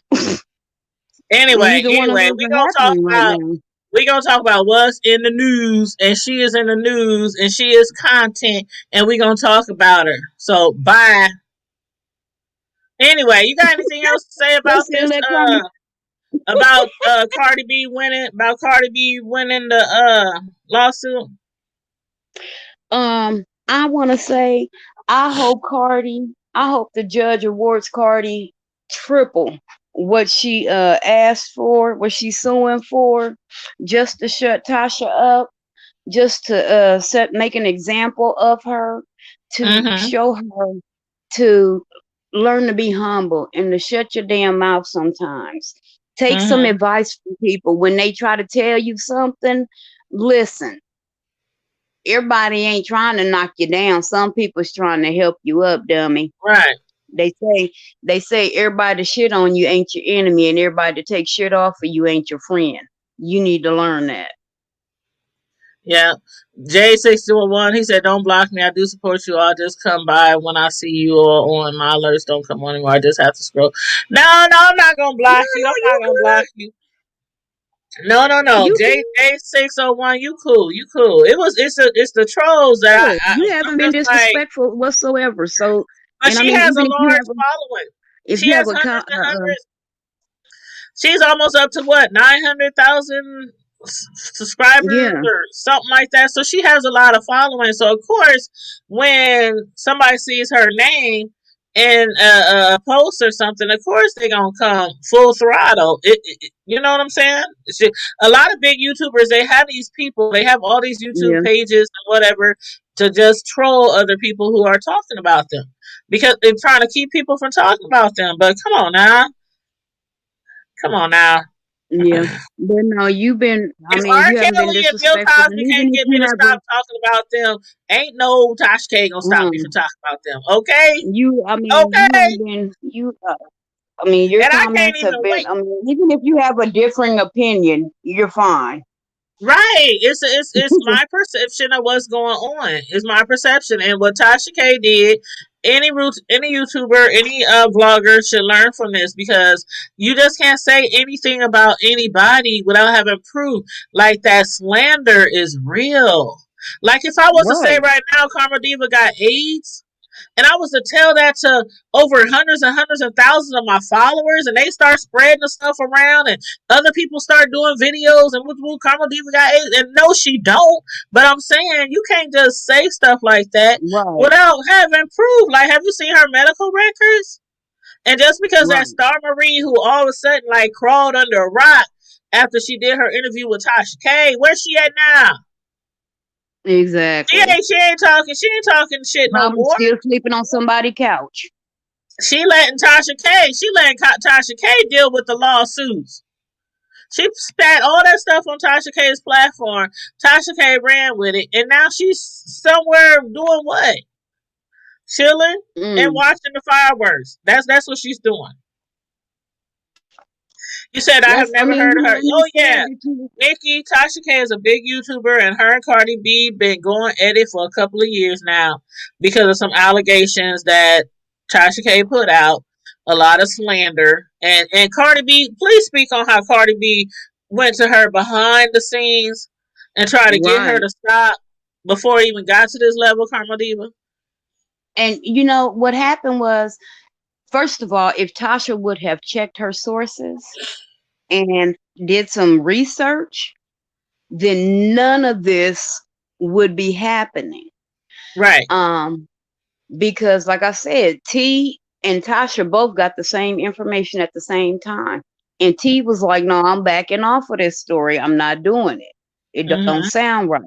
Anyway,
neither one of
anyway,
those are happening right now.
we gonna talk about what's in the news, and she is in the news, and she is content, and we gonna talk about her. So bye. Anyway, you got anything else to say
They
about
still
this?
that comment.
About Cardi B winning? About Cardi B winning the lawsuit?
I want to say, I hope the judge awards Cardi triple what she asked for, what she's suing for, just to shut Tasha up, just to make an example of her, to
Mm-hmm.
show her to learn to be humble and to shut your damn mouth sometimes. Take some
Mm-hmm.
advice from people when they try to tell you something. Listen, everybody ain't trying to knock you down. Some people's trying to help you up, dummy.
Right.
They say everybody that shit on you ain't your enemy, and everybody that takes shit off of you ain't your friend. You need to learn that.
Yeah. J621, he said, don't block me. I do support you. I'll just come by when I see you or on my alerts don't come on anymore. I just have to scroll. No, I'm not gonna
No,
block you.
no,
I'm
you
not gonna block you. No.
good. You
J601, you cool. You cool. It's the trolls that
good. You
I'm
haven't been
just like,
disrespectful whatsoever. So,
but
and I
she
mean,
has a
even
large following.
if
She
you have
has
a,
hundreds and hundreds. She's almost up to what, 900,000 subscribers
yeah,
or something like that. So she has a lot of following. So of course, when somebody sees her name in a post or something, of course they're gonna come full throttle. You know what I'm saying? A lot of big YouTubers, they have these people, they have all these YouTube
yeah,
pages and whatever to just troll other people who are talking about them because they're trying to keep people from talking about them. But come on now.
yeah. But no, you've been. I
If
mean,
R.
you haven't been
Kelly and Bill
disrespectful, and
Cosby
even
can't
if
get me
you
to
have
stop talking about them, ain't no Tasha K gonna stop me from talking about them. Okay?
I mean, you
Okay?
haven't been. I mean, your
And I can't
comments
even
have been.
wait.
I mean, even if you have a differing opinion, you're fine.
Right. It's my perception of what's going on. It's my perception. And what Tasha K did, any YouTuber, any vlogger should learn from this because you just can't say anything about anybody without having proof. Like that slander is real. Like if I was to say
Right.
right now Karma Diva got AIDS, and I was to tell that to over hundreds and thousands of my followers, and they start spreading the stuff around, and other people start doing videos, and woo, Karma Diva got AIDS, and no, she don't. But I'm saying you can't just say stuff like that
Right.
without having proof. Like, have you seen her medical records? And just because that
Right.
Star Marie, who all of a sudden like crawled under a rock after she did her interview with Tasha K, where's she at now?
Exactly.
She ain't talking shit no
Probably
more.
still sleeping on somebody's couch.
She letting Tasha K deal with the lawsuits. She spat all that stuff on Tasha K's platform. Tasha K ran with it, and now she's somewhere doing what? Chilling and
Mm.
watching the fireworks. That's what she's doing. You said I have
I
never
mean,
heard
you
of her.
heard me
Oh
say
yeah,
that you.
Nikki, Tasha K is a big YouTuber, and her and Cardi B been going at it for a couple of years now because of some allegations that Tasha K put out. A lot of slander, and Cardi B. Please speak on how Cardi B went to her behind the scenes and tried to get her
Right.
to stop before it even got to this level, Karma Diva.
And you know what happened was, first of all, if Tasha would have checked her sources and did some research, then none of this would be happening.
Right.
Um, because like I said, T and Tasha both got the same information at the same time. And T was like, no, I'm backing off of this story. I'm not doing it. It don't
Mhm.
sound right.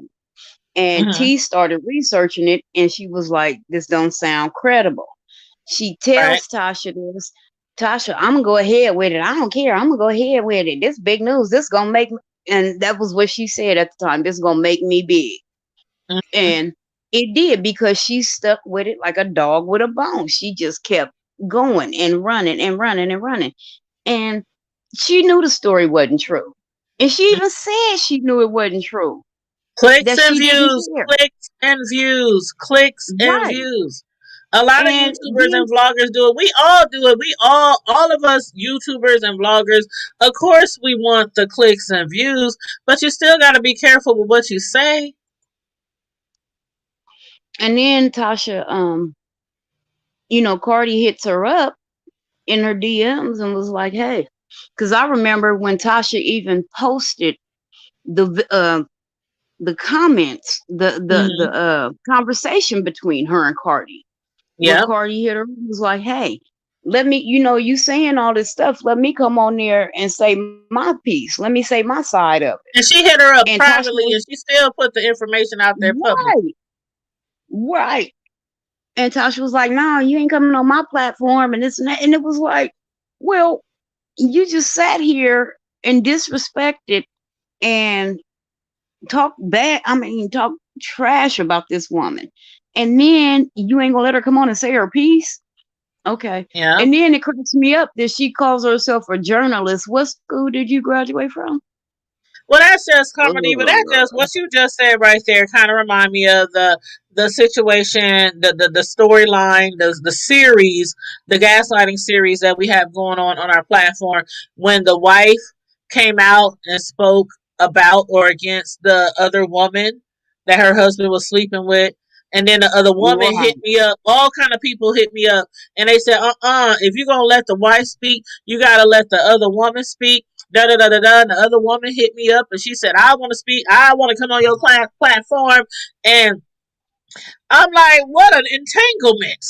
And
Mhm.
T started researching it and she was like, this don't sound credible. She
Right.
tells Tasha this. Tasha, I'm gonna go ahead with it. I don't care. I'm gonna go ahead with it. This big news. This gonna make me, and that was what she said at the time. This gonna make me big. And it did, because she stuck with it like a dog with a bone. She just kept going and running and running and running. And she knew the story wasn't true. And she even said she knew it wasn't true,
Clicks
that
and
she didn't
views,
care.
clicks and views, clicks and
Right.
views. A lot of
And
YouTubers
then,
and vloggers do it. We all do it. All of us YouTubers and vloggers, of course, we want the clicks and views, but you still got to be careful with what you say.
Tasha, Cardi hits her up in her DMs and was like, "Hey," because I remember when Tasha even posted the comments, the
Mm-hmm.
conversation between her and Cardi, where
Yep.
Cardi hit her and was like, "Hey, let me, you saying all this stuff. Let me come on there and say my piece. Let me say my side of it."
And she hit her up
And Tasha
privately,
was
and she still put the information out there publicly.
right, right. And Tasha was like, "No, you ain't coming on my platform," and this and that. And it was like, well, you just sat here and disrespected and talk trash about this woman. And then you ain't gonna let her come on and say her piece? Okay.
Yeah.
And then it cracks me up that she calls herself a journalist. What school did you graduate from?
Well, that's just comedy, but that's just
Ugh.
what you just said right there. Kind of remind me of the situation, the storyline, the series, the gaslighting series that we have going on our platform. When the wife came out and spoke about or against the other woman that her husband was sleeping with, and then the other woman hit
Right.
me up. All kind of people hit me up, and they said, if you're gonna let the wife speak, you gotta let the other woman speak. Da da da da da. And the other woman hit me up and she said, "I want to speak. I want to come on your platform." And I'm like, what an entanglement.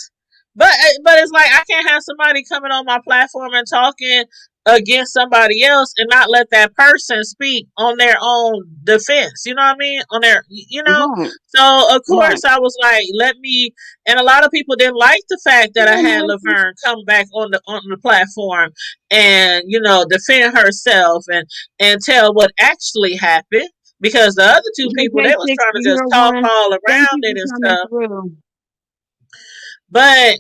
But it's like I can't have somebody coming on my platform and talking against somebody else and not let that person speak on their own defense. You know what I mean? On their,
Right.
So of
Right.
course I was like, let me. And a lot of people didn't like the fact that I
Yeah,
had
Melissa.
Laverne come back on the platform and defend herself and tell what actually happened, because the other two people, they was trying to
KK60,
just
you're
talk
one.
all
Thank
around
you
it and
for coming
stuff.
through.
But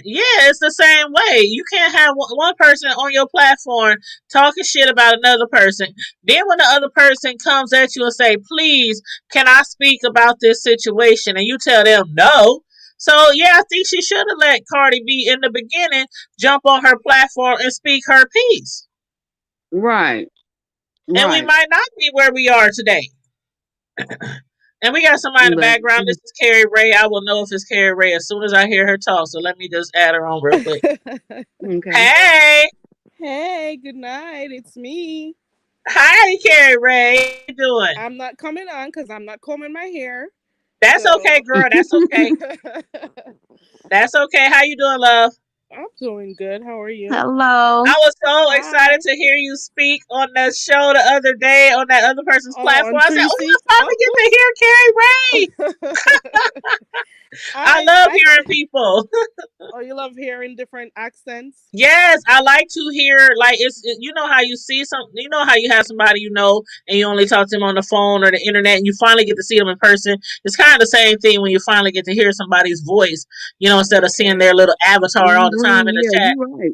yeah, it's the same way. You can't have one person on your platform talking shit about another person. Then when the other person comes at you and say, "Please, can I speak about this situation?" and you tell them no. So yeah, I think she should have let Cardi B in the beginning jump on her platform and speak her piece.
Right.
And we
Right.
might not be where we are today. And we got somebody in the
But
background. This is Carrie Ray. I will know if it's Carrie Ray as soon as I hear her talk. So let me just add her on real quick.
okay.
Hey,
Hey, good night. It's me.
hi, Carrie Ray. How you doing?
I'm not coming on because I'm not combing my hair.
That's okay,
So
girl. That's okay. That's okay. How you doing, love?
I'm doing good. How are you?
Hello.
I was so excited
Hi.
to hear you speak on that show the other day on that other person's
Oh,
platform.
on
I said, "Oh,
Tracy.
I finally get to
Oh.
hear Carrie Ray." I love
I
hearing people.
Oh, you love hearing different accents?
Yes, I like to hear, like, you know how you see some, you know how you have somebody and you only talk to them on the phone or the internet and you finally get to see them in person. It's kind of the same thing when you finally get to hear somebody's voice, instead of seeing
Okay.
their little avatar all the time in the
Yeah,
chat.
you're right.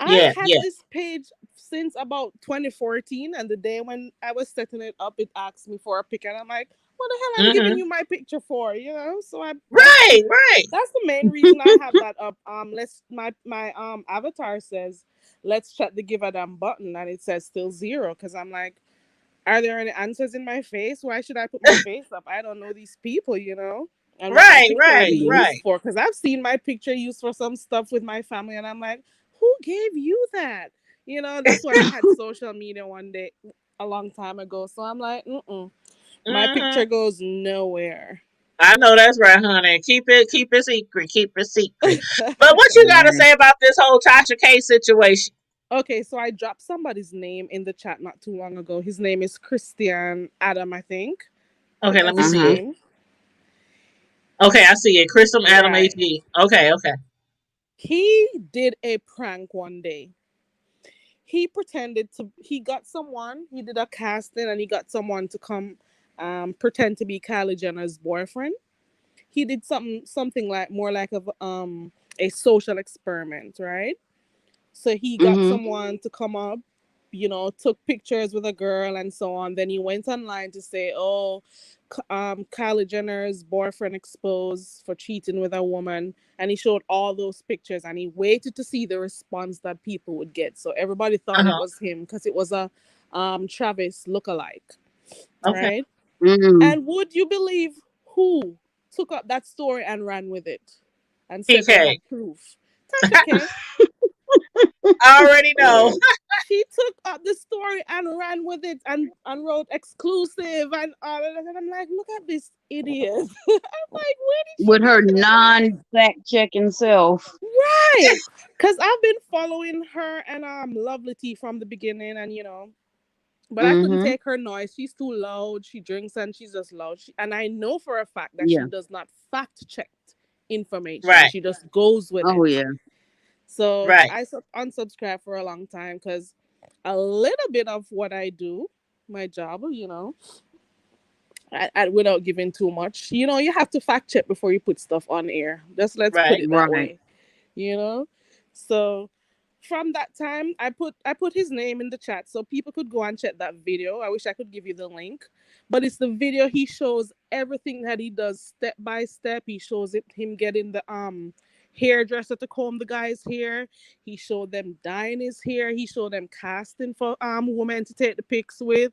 I
Yeah,
had
yeah.
this page since about 2014, and the day when I was setting it up, it asked me for a pic, and I'm like, "What the hell? I'm giving
Mm-hmm.
you my picture for?" So
Right, right.
that's the main reason I have that up. Let's my avatar says, "Let's chat the give a damn button," and it says still zero because I'm like, are there any answers in my face? Why should I put my face up? I don't know these people. And what my
Right,
picture will
right,
be
Mhm.
used
right.
for, because I've seen my picture used for some stuff with my family, and I'm like, who gave you that? That's when I had social media one day, a long time ago. So I'm like, my
Mm-hmm.
picture goes nowhere.
I know that's right, honey. Keep it secret. Keep it secret. But what you got to
Right.
say about this whole Tasha K situation?
Okay, so I dropped somebody's name in the chat not too long ago. His name is Christian Adam, I think.
Okay, let
That's
me
his
see
Uh-huh.
it.
name.
Okay, I see it. Crystal Adam
Right.
HG. Okay, okay.
He did a prank one day. He got someone, he did a casting and he got someone to come pretend to be Kylie Jenner's boyfriend. He did something like more like a social experiment, right? So he got
Mhm.
someone to come up, took pictures with a girl and so on. Then he went online to say, "Oh, Kylie Jenner's boyfriend exposed for cheating with a woman," and he showed all those pictures and he waited to see the response that people would get. So everybody thought it
Uh-huh.
was him because it was a Travis lookalike,
Okay.
right?
Mm.
And would you believe who took up that story and ran with it and said they
PK.
had proof? Tasha K.
I already know.
She took up the story and ran with it and wrote exclusive and all of that. And I'm like, look at this idiot. I'm like, where did she
With her
get that?
non-fact checking self.
Right. Because I've been following her and Lovely Tea from the beginning, and but I couldn't
Mhm.
take her noise. She's too loud. She drinks and she's just loud. And I know for a fact that
Yeah.
she does not fact check information.
Right.
She just goes with
Oh
it.
yeah.
So
Right.
I unsubscribed for a long time because a little bit of what I do, my job, without giving too much, you have to fact check before you put stuff on air. Just let's put
Right.
it that
Right.
way, you know. So from that time, I put his name in the chat so people could go and check that video. I wish I could give you the link, but it's the video. He shows everything that he does step by step. He shows him getting the hairdresser to comb the guy's hair. He showed them dyeing his hair. He showed them casting for women to take the pics with,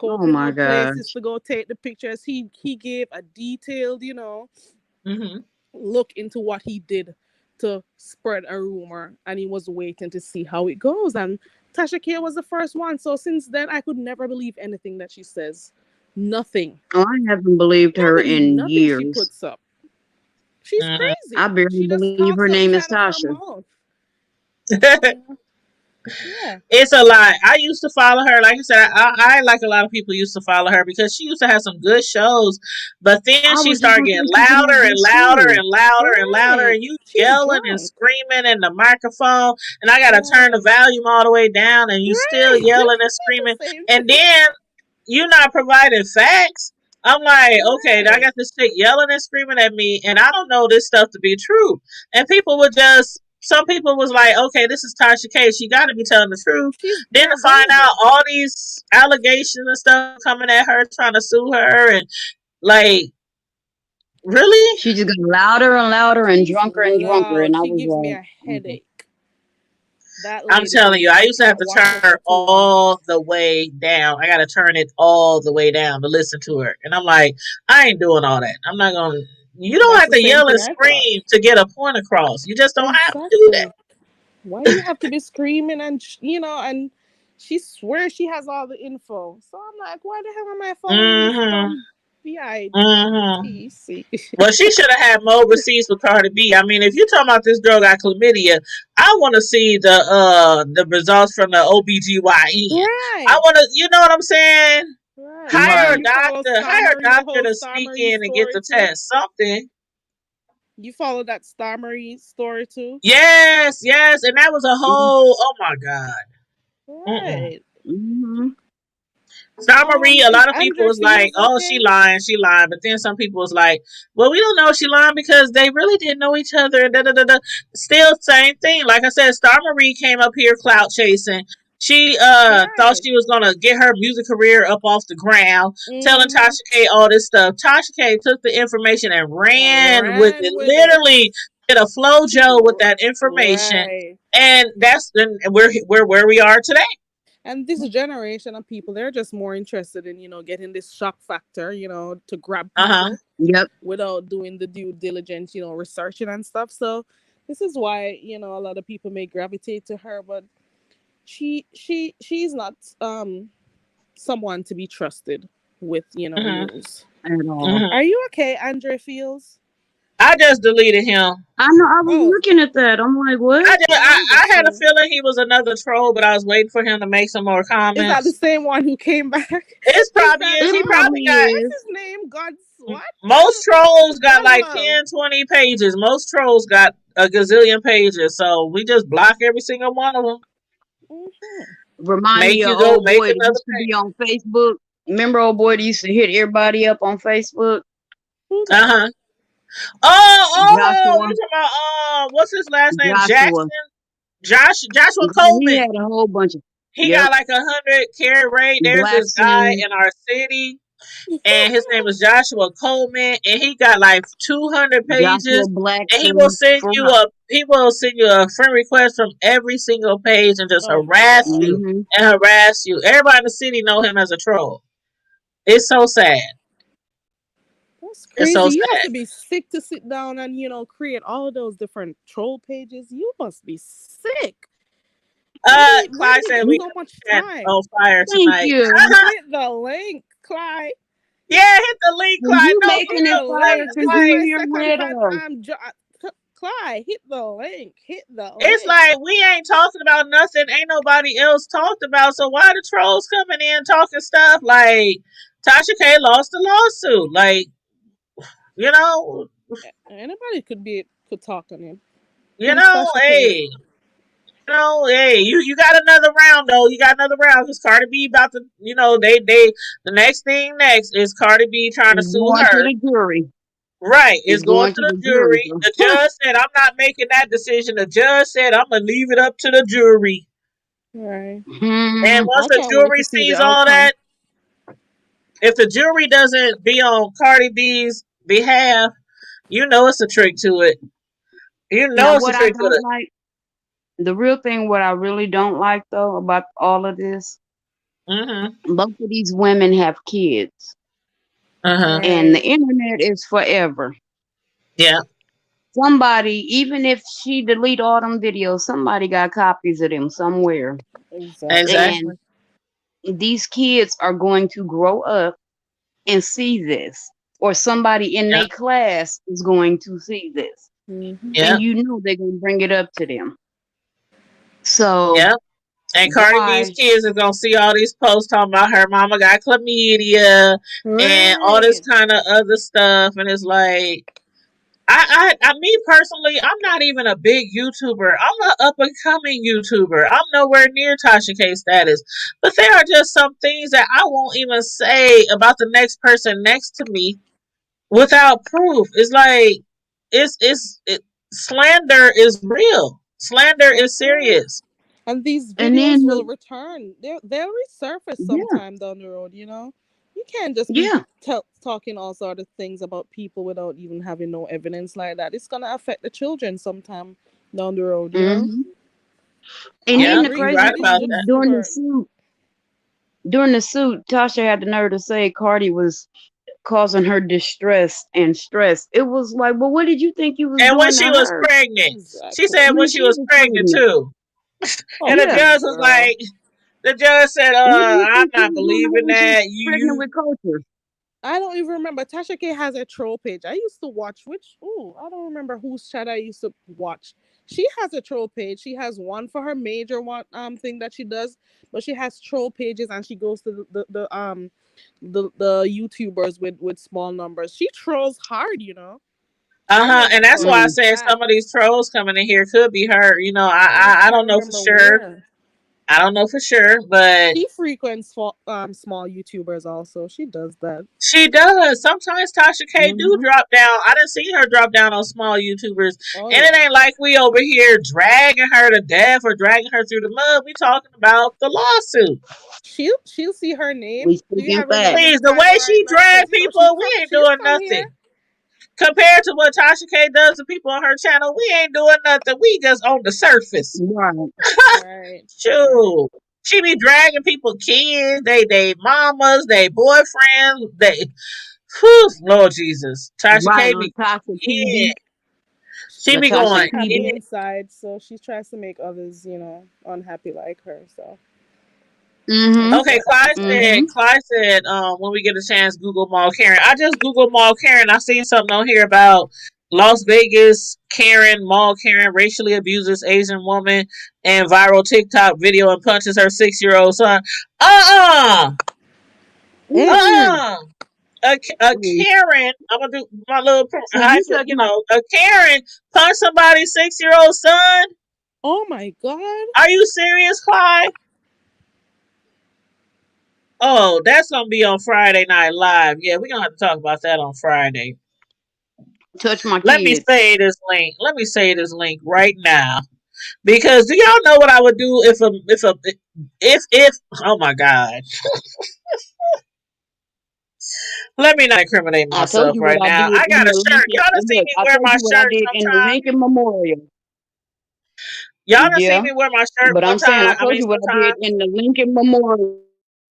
Oh
scoping
my
out places
gosh.
to go take the pictures. He gave a detailed,
Mm-hmm.
look into what he did to spread a rumor, and he was waiting to see how it goes. And Tasha K was the first one. So since then, I could never believe anything that she says. Nothing.
Oh, I haven't believed
Can't
her
believe
in
nothing she
years.
puts up. She's
I
crazy.
barely
She just
believe
talks
her
something
name is
out of her
Tasha.
mouth.
Mm-hmm.
Yeah. Yeah.
It's a lot. I used to follow her. Like I said, I like a lot of people used to follow her because she used to have some good shows. But then
I
she
was just
started
gonna
getting
say she did
louder and
good
louder
shows.
and louder and louder,
Right.
and you
She's
yelling and
drunk.
screaming in the microphone, and I got to turn the
Right.
volume all the way down, and you still
Right.
yelling and
That's
screaming,
the same
and
thing.
then you're not providing facts. I'm like, okay, I
Right.
got this chick yelling and screaming at me, and I don't know this stuff to be true. And people would just, some people was like, okay, this is Tasha K. She got to be telling the truth. Then
They're
to find out
gullible.
all these allegations and stuff coming at her, trying to sue her, and like, really?
She just got louder and louder
She's
and drunker,
loud.
and I
She
was
gives me a
like, okay.
headache. That
I'm
lady to
telling you,
me,
I
I
used to have
can't
to
watch her
turn
for too long.
all the way down. I got to turn it all the way down to listen to her. And I'm like, I ain't doing all that. I'm not going to. You don't
That's
have
the
to
same
yell and
thing I thought.
scream to get a point across. You just don't have to do that.
Exactly. Why do you have to be screaming and and she swears she has all the info. So I'm like, why the hell am I following this
Mm-hmm.
dumb
Mm-hmm.
BITC?
Well, she should have had more receipts with Cardi B. I mean, if you're talking about this girl got chlamydia, I want to see the results from the OBGYN. I
Right.
want to, you know what I'm saying?
Right.
Right.
You follow
Hire a
Starmery, the
doctor
whole
to speak
Starmery
in and get
story
the
too.
test. Something.
You follow that Starmery story too.
Yes, yes, and that was a whole. Oh my god. Mm-mm.
Right.
Mm-hmm.
Star Marie, a
Is
lot of people
Andrea
was like,
Fields
"Oh,
okay?
she lying," but then some people was like, "Well, we don't know if she lying because they really didn't know each other." And da da da da. Still, same thing. Like I said, Star Marie came up here clout chasing. She thought
Right.
she was gonna get her music career up off the ground, telling
Mm-hmm.
Tasha K all this stuff. Tasha K took the information and
And
ran with it.
ran with it.
Literally did a flow Joe with that information,
Right.
and and we're where we are today.
And this generation of people, they're just more interested in, getting this shock factor, to grab
Uh huh.
people
Yep.
without doing the due diligence, researching and stuff. So this is why, a lot of people may gravitate to her, but she's not someone to be trusted with,
Hmm.
news.
At all.
Hmm.
Are you okay, Andre Fields?
I just deleted him.
I know. I was
Oh,
looking at that. I'm like, what?
I had a
wonderful.
feeling he was another troll, but I was waiting for him to make some more
Is that the
comments.
same one who came back?
It
Is
probably
that
is.
It
He probably
probably
got
what's
is.
his name? God's what?
most trolls got
God
like
love.
10, 20 pages. Most trolls got a gazillion pages. So we just block every single one of them.
Hmm.
Remind me
Make
of
you go
old
make
boy that
another
used to be
page.
on Facebook. Remember old boy that used to hit everybody up on Facebook?
Who
Uh
that?
huh. Oh,
Joshua.
you talking about what's his last name?
Joshua.
Jackson. Joshua
He
Coleman.
had a whole bunch of.
He
Yep.
got like 100 carat rate. There's this guy
Blackson.
in our city, and his name is Joshua Coleman, and he got like 200
Joshua
pages, and
Blackson. For
he will send you a friend request from every single page and just
Oh my
harass
god,
you
hmm
and harass you. Everybody in the city know him as a troll. It's so sad.
that's
It's
crazy.
so
You have
sad.
to be sick to sit down and create all of those different troll pages. You must be sick. Where
Clyde
did he
said
get
we
so much
got
time?
on fire
Thank
tonight.
you.
Hit the link, Clyde.
Yeah, hit the link,
When
Clyde.
you
No,
Hit
making it
the
fire
link.
it's
because
This is
you
like
my
here
second
with
time.
us.
Clyde, hit the link. Hit the
it's
link.
like we ain't talking about nothing. Ain't nobody else talked about. So why the trolls coming in talking stuff like Tasha K lost the lawsuit? Like you know,
Anybody could talk on him.
you
Who's
know,
Tasha K?
hey, you got another round though. You got another round because Cardi B about to, they the next thing next is Cardi B trying to
It's
sue
going to
her.
the jury.
Right, it's
It's
going
going
to
to
the
the jury.
jury. The judge said, "I'm not making that decision." The judge said, "I'm gonna leave it up to the jury."
Right.
And
Hmm
once
I
the
can't wait
jury
to see the
sees all
outcome.
that, if the jury doesn't be on Cardi B's behalf, you know it's a trick to it. You
Now,
know it's a
what I
trick to
don't
it.
like, the real thing, what I really don't like though about all of this,
Mhm.
both of these women have kids,
Uh huh.
and the
Right.
internet is forever.
Yeah.
Somebody, even if she delete all them videos, somebody got copies of them somewhere.
Exactly.
And
Exactly.
these kids are going to grow up and see this, or somebody in
Yeah.
their class is going to see this,
Hmm.
Yeah.
and you know they're going to bring it up to them. So
Yeah. And Cardi B's
why?
kids are gonna see all these posts talking about her mama got chlamydia and all this
Right.
kind of other stuff, and it's like me personally, I'm not even a big YouTuber. I'm an up and coming YouTuber. I'm nowhere near Tasha K status. But there are just some things that I won't even say about the next person next to me without proof. It's like slander is real. Slander
Of
is
course.
serious.
And these
And
videos
then
will return. They'll resurface
yeah,
sometime down the road. You can't just be
yeah,
talking all sort of things about people without even having no evidence like that. It's gonna affect the children sometime down the road.
hmm and
I
then
Yeah,
the
agree.
you're
crazy
right
Cardi
about
part
should
is
that.
sue her.
during the suit, Tasha had the nerve to say Cardi was causing her distress and stress. It was like, well, what did you think you was
And when
doing to
she was
her
pregnant, she
Exactly.
said when
when
she
she
was
was
pregnant
pregnant?
too.
Oh,
And the
Yeah.
judge
please,
was
girl.
like, the judge said,
What do you
I'm
think she
not
was doing to her
believing
when she was
that.
pregnant
You
with Culture?
I don't even remember. Tasha K has a troll page. I used to watch I don't remember whose chat I used to watch. She has a troll page. She has one for her major one thing that she does, but she has troll pages and she goes to the YouTubers with small numbers. She trolls hard. I
uh-huh.
never
And that's
follow
why I
Mm.
her
said
back.
some of these trolls coming in here could be her.
I just
I
can't
don't know for
remember
sure.
where.
I don't know for sure, but
She frequents small YouTubers also. She does that.
she does. Sometimes Tasha K do
hmm
drop down. I didn't see her drop down on small YouTubers.
Oh
And it
yeah.
ain't like we over here dragging her to death or dragging her through the mud. We talking about the lawsuit.
She'll see her name.
We
Do you
speaking
have her name in
facts.
Please,
the
the way
title right
she
now?
drag
Because
people, we ain't
she'll
doing
come here.
nothing. Compared to what Tasha K does to people on her channel, we ain't doing nothing. We just on the surface.
Right.
Right. Right.
Shoot. She be dragging people kids, they mamas, they boyfriends, they whew, Lord Jesus. Tasha
Right.
K be
Latasha
yeah.
PD.
She be
She's
Latasha
going
unhappy
PD.
yeah.
inside, so she tries to make others, unhappy like her. So
Mm-hmm.
that's
Okay,
what happens.
Mm-hmm.
Clyde said, when we get a chance, Google Mall Karen. I just Googled Mall Karen. I seen something on here about Las Vegas Karen, Mall Karen, racially abuses Asian woman and viral TikTok video and punches her 6-year-old son. Uh-uh.
Mm.
Mm-mm.
Uh-uh. A
Mm.
Karen, I'm gonna do my little,
So you talking about
a Karen punch somebody's 6-year-old son?
Oh my God.
Are you serious, Clyde? Oh, that's gonna be on Friday Night Live. Yeah, we're gonna have to talk about that on Friday.
Touch my
Let me
kids.
say this link. Let me say this link right now. Because do y'all know what I would do if oh my god. Let me not incriminate
I told
myself
you what
right
I
now.
did
I
in
got a
the
shirt.
Lincoln.
Y'all done
And
see
look,
me
I
wear
told
my
you what I
shirt
did in the
sometime.
Lincoln Memorial.
Y'all done see
Yeah,
me wear my shirt
but
one
I'm saying I
time. I
told
mean
you what I did
sometimes.
in the Lincoln Memorial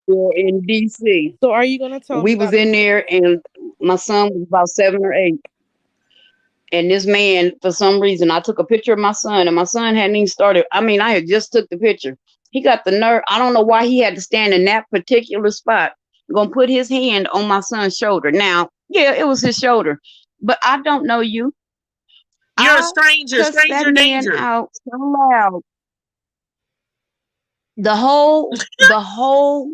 in DC.
So are you gonna tell
We
me
was
that
in there, and my son was about 7 or 8. And this man, for some reason, I took a picture of my son, and my son hadn't even started. I mean, I had just took the picture. He got the nerve. I don't know why he had to stand in that particular spot. Gonna put his hand on my son's shoulder. Now, yeah, it was his shoulder, but I don't know you.
You're a
I
stranger,
cussed that
stranger
man
danger.
out so loud. The whole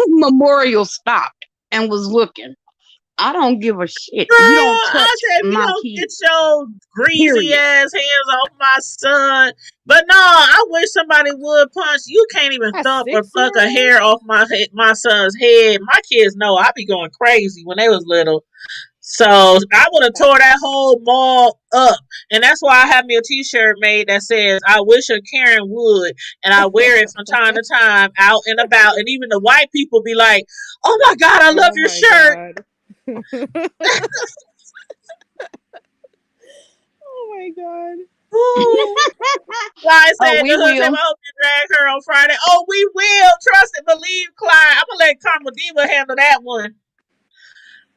memorial stopped and was looking. I don't give a shit.
Girl,
You don't
I
touch
said if you
my
don't get
kids.
your greasy
Period.
ass hands off my son. But no, I wish somebody would punch. You can't even
a
thump or pluck a
6-year-old?
hair off my son's head. My kids know I be going crazy when they was little. So I would have tore that whole mall up. And that's why I have me a t-shirt made that says, I wish a Karen would. And I wear it from time to time out and about. And even the white people be like, oh my God, I love
Oh
your
my
shirt.
god. Oh my god.
Ooh. Clyde
Oh,
said
we
the hood table,
will.
I hope you drag her on Friday. Oh, we will. Trust and believe, Clyde. I'm going to let Karma Diva handle that one.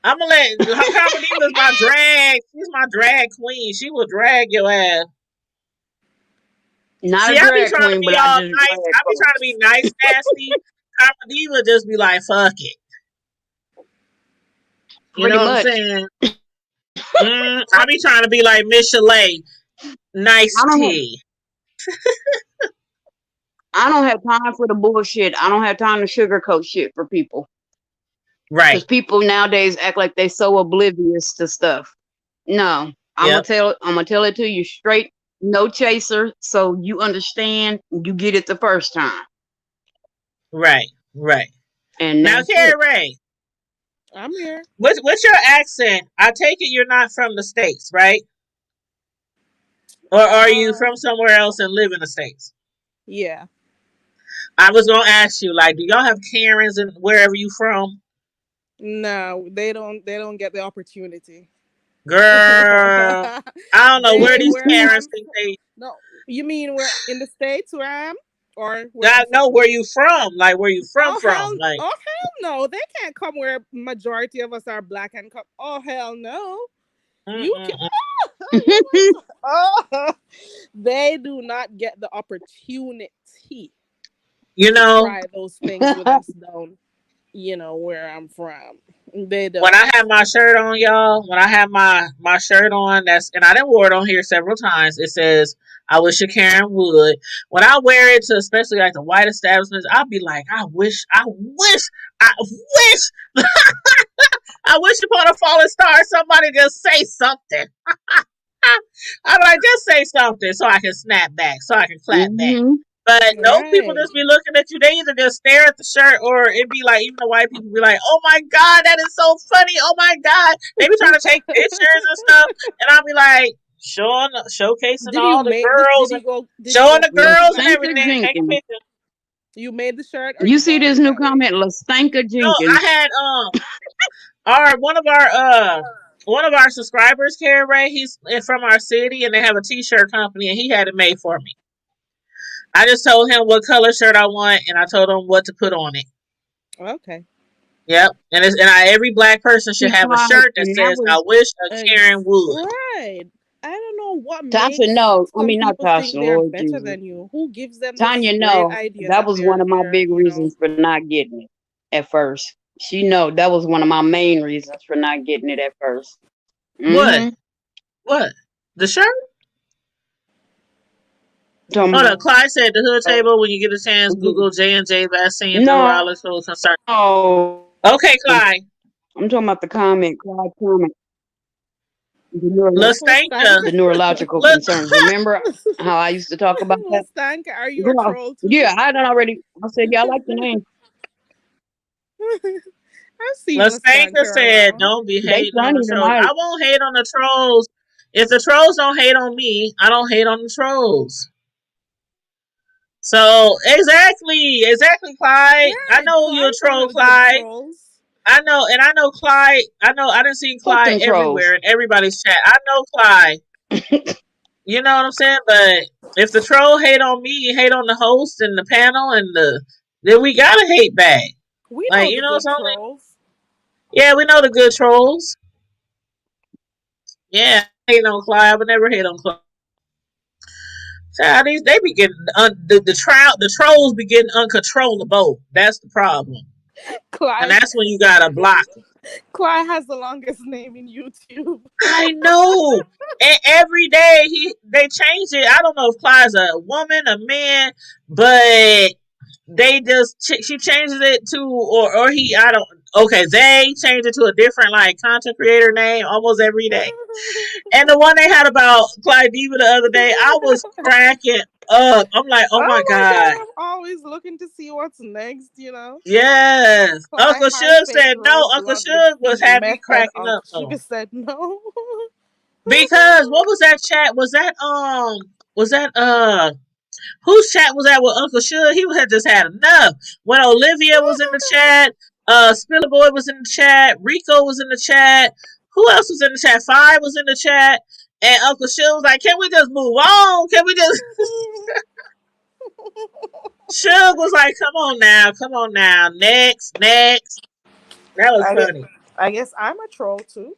I'm going to let Karma Diva is my drag. She's my drag queen. She will drag your ass.
Not
See,
a
I be
drag
trying to
queen, but
be
I
all
just
nice.
drag
I be trying to
folks.
be nice, nasty. Karma Diva just be like, fuck it. You
Pretty
know what I'm
much.
saying? I be trying to be like Miss Chalet. Nice
I don't have
tea.
I don't have time for the bullshit. I don't have time to sugarcoat shit for people. Because
Right.
people nowadays act like they so oblivious to stuff. No.
Yep.
I'm gonna tell it to you straight, no chaser, so you understand, you get it the first time.
Right. Right.
And
Now,
that's
Carrie
it.
Ray,
I'm here.
what's your accent? I take it you're not from the States, right? Or are you
Uh
from somewhere else and live in the States?
yeah.
I was gonna ask you, like, do y'all have Karens and wherever you from?
No, they don't get the opportunity.
Girl, I don't know where
They
these
where
Karens
I'm
think they.
no, you mean where in the States where I am or where I'm
I know
from?
where you from. Like, where you
Oh
from?
hell,
Like,
oh hell no! They can't come where majority of us are black and come. Oh hell no! You can.
mm-mm-mm.
You must. Oh, they do not get the opportunity
You
to
know,
try those things with us down. Where I'm from. They
when
don't.
I have my shirt on, y'all, when I have my shirt on, and I didn't wear it on here several times. It says, "I wish a Karen would." When I wear it to, especially like the white establishments, I'll be like, I wish upon a falling star somebody just say something. I'm like, just say something so I can snap back, so I can clap back.
hmm
But no, people
Right.
just be looking at you. They either just stare at the shirt, or it be like, even the white people be like, "Oh my god, that is so funny! Oh my god!" They be trying to take pictures and stuff, and I'll be like, showcasing
Did you
all the
make this?
girls
Did
and
you go? Did you
showing
go
the
print it
girls and
out?
Lastanka
everything, taking
Jenkins.
pictures.
You made the shirt or
You
you
see
bought
this
it
new
that way?
comment, Lastanka
No, I
Jenkins.
had our one of our subscribers, Karen Ray. He's from our city, and they have a T-shirt company, and he had it made for me. I just told him what color shirt I want, and I told him what to put on it.
Okay.
Yep, every black person should
She
have a
cried,
shirt that
and that
says, "I
was
wish a Karen would."
Right. I don't know what
Tasha.
makes
No, I
some
mean not
people
Tasha.
think they're
Lord
better
Jesus,
than you. Who gives them this
Tanya.
great
No,
idea
that
that
was one
they're
of my
they're
big reasons for not getting it at first. She know that was one of my main reasons for not getting it at first.
What?
Mm-hmm.
What? The shirt? Hold
Talking
up. Clyde said the hood
about,
table. When you get a chance, Google J&J vaccine
no,
virology concern. Okay, Clyde.
I'm talking about the comment. Clyde comment. The,
Well, Stank.
Lastanka.
the neurological
Look.
concerns. Remember how I used to talk about
Well,
that?
Stank, are you a
Girl,
troll too?
yeah, I done already. I said, yeah, I like the name.
I've seen
Lastanka
Lastanka
said,
around.
"Don't be
They
hating on the
funny
trolls.
tonight.
I won't hate on the trolls. If the trolls don't hate on me, I don't hate on the trolls." So exactly, Clyde. I
Right,
know you a
Clyde's one
troll,
of the good
Clyde.
trolls.
I know, and I know Clyde. I know I didn't see
Fuck
Clyde
them trolls.
everywhere in everybody's chat. I know Clyde. You know what I'm saying? But if the troll hate on me, hate on the host and the panel then we gotta hate back.
We
Like,
know the
it's
good
only
trolls.
yeah, we know the good trolls. Yeah, I hate on Clyde, but never hate on Clyde. Child, they be getting the trolls be getting uncontrollable. That's the problem, and
Clyde,
that's when you gotta block them.
Clyde has the longest name in YouTube.
I know. And every day they change it. I don't know if Clyde's a woman, a man, but they just she changes it to or he I don't okay they change it to a different like content creator name almost every day. And the one they had about Clyde Diva the other day, I was cracking up. I'm like, oh my
Oh my
god.
god, I'm always looking to see what's next.
Yes.
Clyde
Uncle
high
Suge
fake
said no.
low
Uncle
blood with
Suge was
feet
had me
method.
cracking up
Uncle
though.
Sugar said no.
Because what was that chat? Was that whose chat was that with Uncle Suge? He had just had enough. When Olivia was in the chat, Spiller Boy was in the chat, Rico was in the chat. Who else was in the chat? Five was in the chat. And Uncle Suge was like, can we just move on? Can we just Suge was like, come on now. Next. That was
I guess,
funny.
I guess I'm a troll too.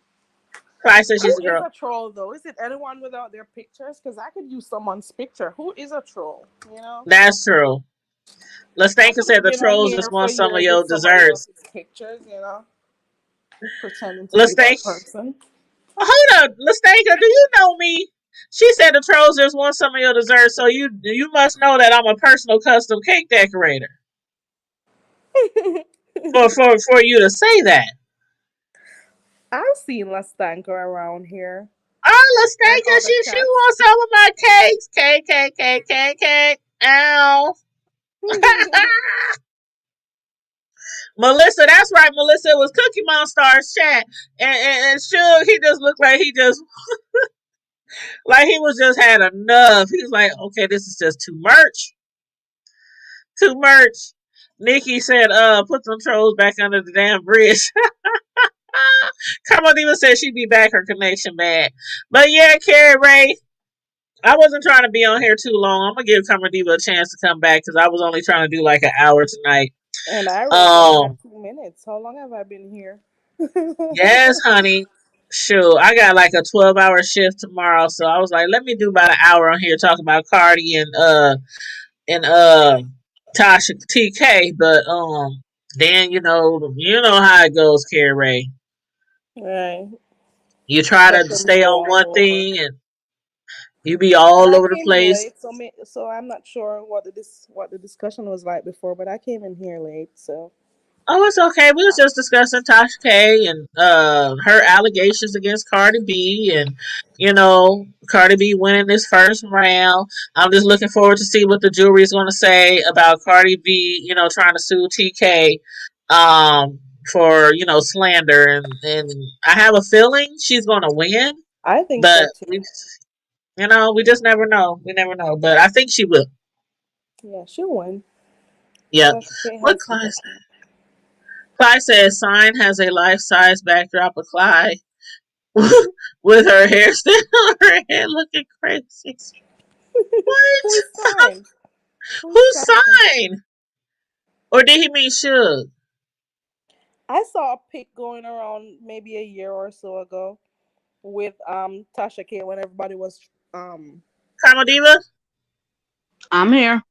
Clyde said she's
Who
a
is
girl.
a troll though? Is it anyone without their pictures? Because I could use someone's picture. Who is a troll?
That's true.
I
Lastanka
could
said
have
the
been on
trolls
here
just
for
want some of
years
your
with somebody
desserts.
else's pictures, pretending to be that
Lastanka,
person.
hold up, Lastanka, do you know me? She said the trolls just want some of your desserts, so you must know that I'm a personal custom cake decorator. For you to say that.
I've seen Lastanka around here
Oh,
and
Lastanka,
other
she
cats.
wants some of my cakes. Cake. Ow. Melissa, that's right, Melissa. It was Cookie Monster's chat. And Suge, he just looked like he was just had enough. He was like, okay, this is just too much. Too much. Nikki said, put some trolls back under the damn bridge. Carmen Diva said she'd be back, her connection bad. But yeah, Carrie Ray, I wasn't trying to be on here too long. I'm gonna give Carmen Diva a chance to come back because I was only trying to do like an hour tonight.
And I wrote like at
Um,
2 minutes. How long have I been here?
yes, honey. Sure, I got like a 12-hour shift tomorrow, so I was like, let me do about an hour on here talking about Cardi and Tasha TK, but then you know how it goes, Carrie Ray.
Right.
You try to
Especially
stay on
going
one
over.
thing and you be
And
all
I
over the
came in
place.
late, so I'm not sure what the discussion was like before, but I came in here late, so
Oh, it's okay. We was just discussing Tasha K and her allegations against Cardi B, and Cardi B winning this first round. I'm just looking forward to see what the jury is going to say about Cardi B. Trying to sue TK for slander, and I have a feeling she's going to win,
I think
but
so
we
too.
we just never know. We never know, but I think she will.
Yeah, she'll win.
Yep.
Tasha K
What
has
Clyde
the
said? Clyde says sign has a life size backdrop of Clyde with her hair still on her head looking crazy.
Who is
What?
signed? Who is
Who's
signed?
sign? Or did he mean Suge?
I saw a pic going around maybe a year or so ago with Tasha K when everybody was um
Kama Diva?
I'm here.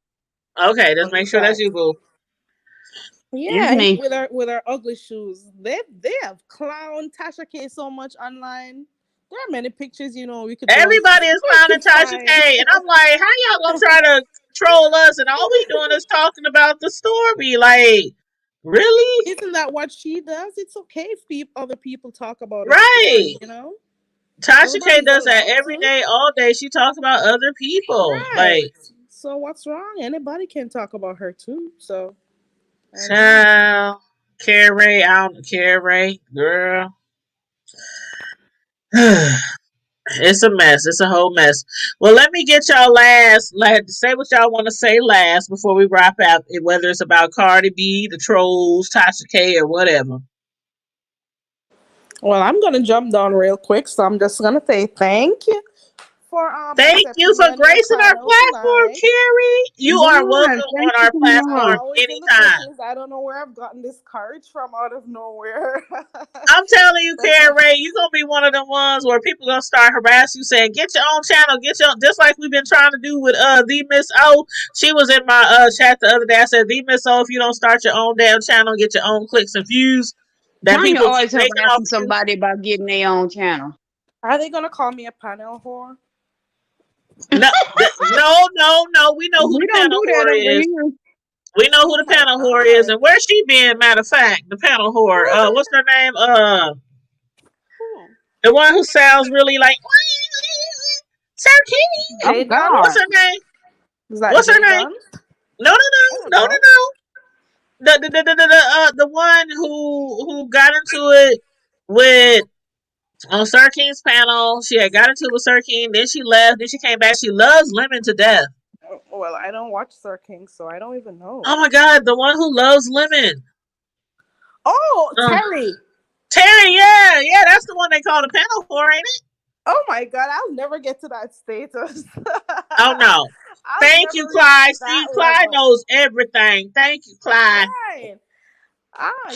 Okay,
oh,
just
you
make sure that's
back.
you, boo.
It's
Yeah,
me.
with her ugly shoes. They have clowned Tasha K so much online. There are many pictures, we could go
Everybody is
we
clowning
could
Tasha
find.
K, and I'm like, how y'all gonna try to troll us? And all we doing is talking about the story. Like, really?
Isn't that what she does? It's okay if other people talk about a
Right.
story.
Tasha K
Everybody's
does that
allowed
every
to.
day, all day. She talks about other people.
Right.
Like,
So what's wrong? Anybody can talk about her too. So I don't know.
child. Carrie, Carrie, girl. It's a mess. It's a whole mess. Well, let me get y'all say what y'all want to say last before we wrap out, whether it's about Cardi B, the trolls, Tasha K, or whatever.
Well, I'm gonna jump down real quick, so I'm just gonna say thank you for
Thank you
accepting me
for
on your
gracing our
panel
platform,
tonight.
Carrie. You are welcome
Yes,
on
thank you
our
so
I'm
much.
platform
always in the
anytime.
questions. I don't know where I've gotten this courage from out of nowhere.
I'm telling you,
That's a-
Carrie, you're gonna be one of them ones where people gonna start harassing you, saying, "Get your own channel, get your," just like we've been trying to do with the Miss O. She was in my chat the other day. I said, "The Miss O, if you don't start your own damn channel, get your own clicks and views that
Tanya
people keep
always
making off
harassing
of you."
somebody about getting their own channel.
Are they gonna call me a panel whore?
No, no. We know who
We
the
don't
panel
do that
whore
over
is.
here.
We know who
Oh
the
my
panel whore is,
god.
and where she been. Matter of fact, the panel whore. What's her name?
Hmm.
The one who sounds really like Sir Kitty.
Oh
Jay Gun?
What's
God.
her name?
Is that
What's her
Jay
name?
Gun?
No, no,
I don't
no, no, no,
know.
no. The one who got into it with on Sir King's panel. She had got into it with Sir King, then she left, then she came back. She loves Lemon to death.
Oh, well, I don't watch Sir King, so I don't even know.
Oh my god, the one who loves Lemon.
Oh,
Uh,
Terry.
Terry, yeah, that's the one they call the panel for, ain't it?
Oh my god, I'll never get to that status.
Oh no.
I'll
Thank you,
never reach
Clyde.
that
See, Clyde
level.
knows everything. Thank you, Clyde.
Right.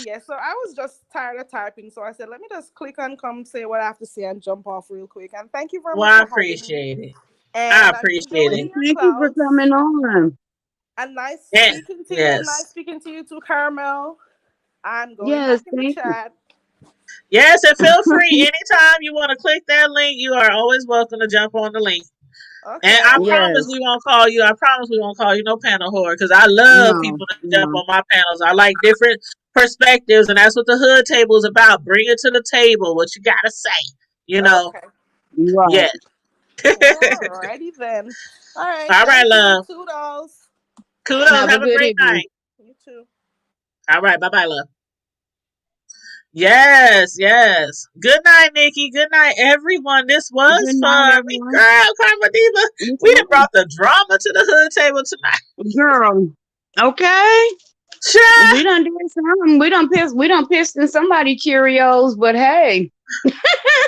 Yeah. So I was just tired of typing, so I said, let me just click and come say what I have to say and jump off real quick. And thank you very
Well,
much
I
for having me.
appreciate it. I
And I'm
appreciate
enjoying
it.
Well,
your
thank you for
clouds.
coming on.
And nice
Yeah,
speaking to you. Nice
yes.
speaking to you too, Caramel. I'm going
Yes,
back in the
thank you.
chat.
Yes, and feel free anytime you want to click that link, you are always welcome to jump on the link.
Okay,
And I
I'll
promise
Yes.
we won't call you. I promise we won't call you no panel whore because I love
No,
people to jump
no.
on my panels. I like different perspectives, and that's what the hood table is about. Bring it to the table. What you gotta say, you know?
okay.
Right.
Yes.
Alrighty then. All right.
All right,
Thank you.
love.
Toodles.
Kudos.
Have a
Have a
good
great
evening.
night.
You too.
All right. Bye, bye, love. Yes, yes. Good night, Nikki. Good night, everyone. This was
Good night,
fun.
everyone.
Girl, Karma Diva,
It's
we have
fun.
brought the drama to the hood table tonight.
Girl. Okay.
Sure.
We done did something. We done pissed in somebody Cheerios, but hey.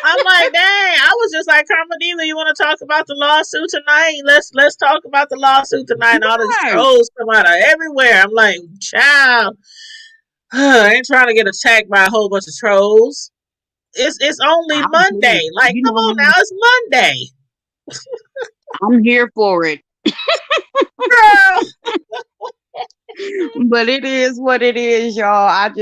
I'm like, dang. I was just like, Karma Diva, you want to talk about the lawsuit tonight? Let's talk about the lawsuit tonight. And all these
Right.
trolls come out of everywhere. I'm like, child, I ain't trying to get attacked by a whole bunch of trolls. It's only
I'm
Monday.
here.
Like,
You
come
know
on now,
me.
it's Monday,
I'm here for it.
girl.
But it is what it is, y'all. I've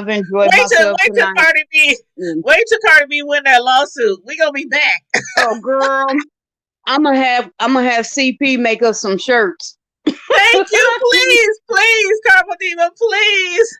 enjoyed myself
Wait till
tonight.
Cardi B,
Mm.
wait till Cardi B win that lawsuit. We gonna be back.
Oh girl, I'm gonna have CP make us some shirts.
Thank you, please, Karma Diva, please.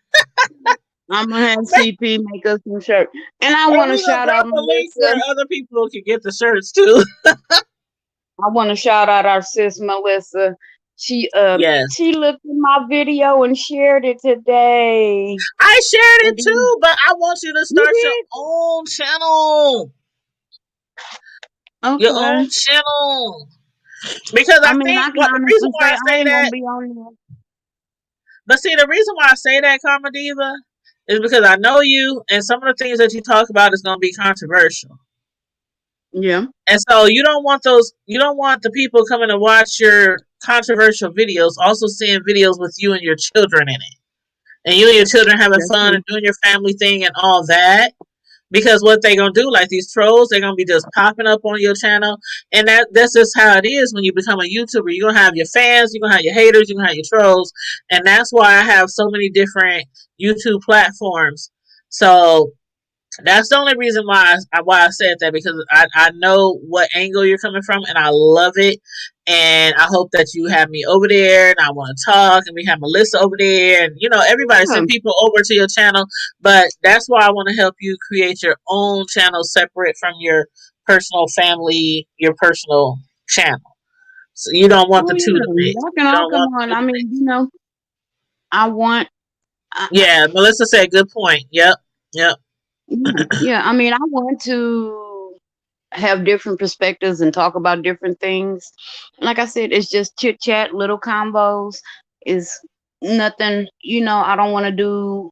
I'm gonna have CP make us some shirts. And I
And
wanna
we gonna
shout out
drop a link where
Melissa.
other people can get the shirts too.
I wanna shout out our sis Melissa. She
Yes,
she looked at my video and shared it today.
I shared
And
it too, but I want you to
you
start your
did?
own channel. Your
Okay.
own channel. Because
I
I
mean,
think
I can
what the reason
honestly
why
say
I
I
say
ain't gonna
that,
be on there.
but see, the reason why I say that, Karma Diva, is because I know you, and some of the things that you talk about is gonna be controversial.
Yeah.
And so you don't want the people coming to watch your controversial videos also seeing videos with you and your children in it. And you and your children having
That's
fun
true.
and doing your family thing and all that. Because what they gonna do, like these trolls, they're gonna be just popping up on your channel. And that's just how it is when you become a YouTuber. You're gonna have your fans, you're gonna have your haters, you're gonna have your trolls. And that's why I have so many different YouTube platforms. So that's the only reason why I said that, because I know what angle you're coming from and I love it, and I hope that you have me over there and I want to talk, and we have Melissa over there, and everybody
Yeah.
send people over to your channel. But that's why I want to help you create your own channel separate from your personal family, your personal channel. So you don't want
Oh
the two
yeah.
to mix.
Y'all can
You
all
don't
come
want
on.
the two
I
to
mean,
mix.
I want
Yeah, Melissa said good point. Yep.
Yeah, yeah. I mean, I want to have different perspectives and talk about different things. Like I said, it's just chit chat, little combos. Is nothing. I don't want to do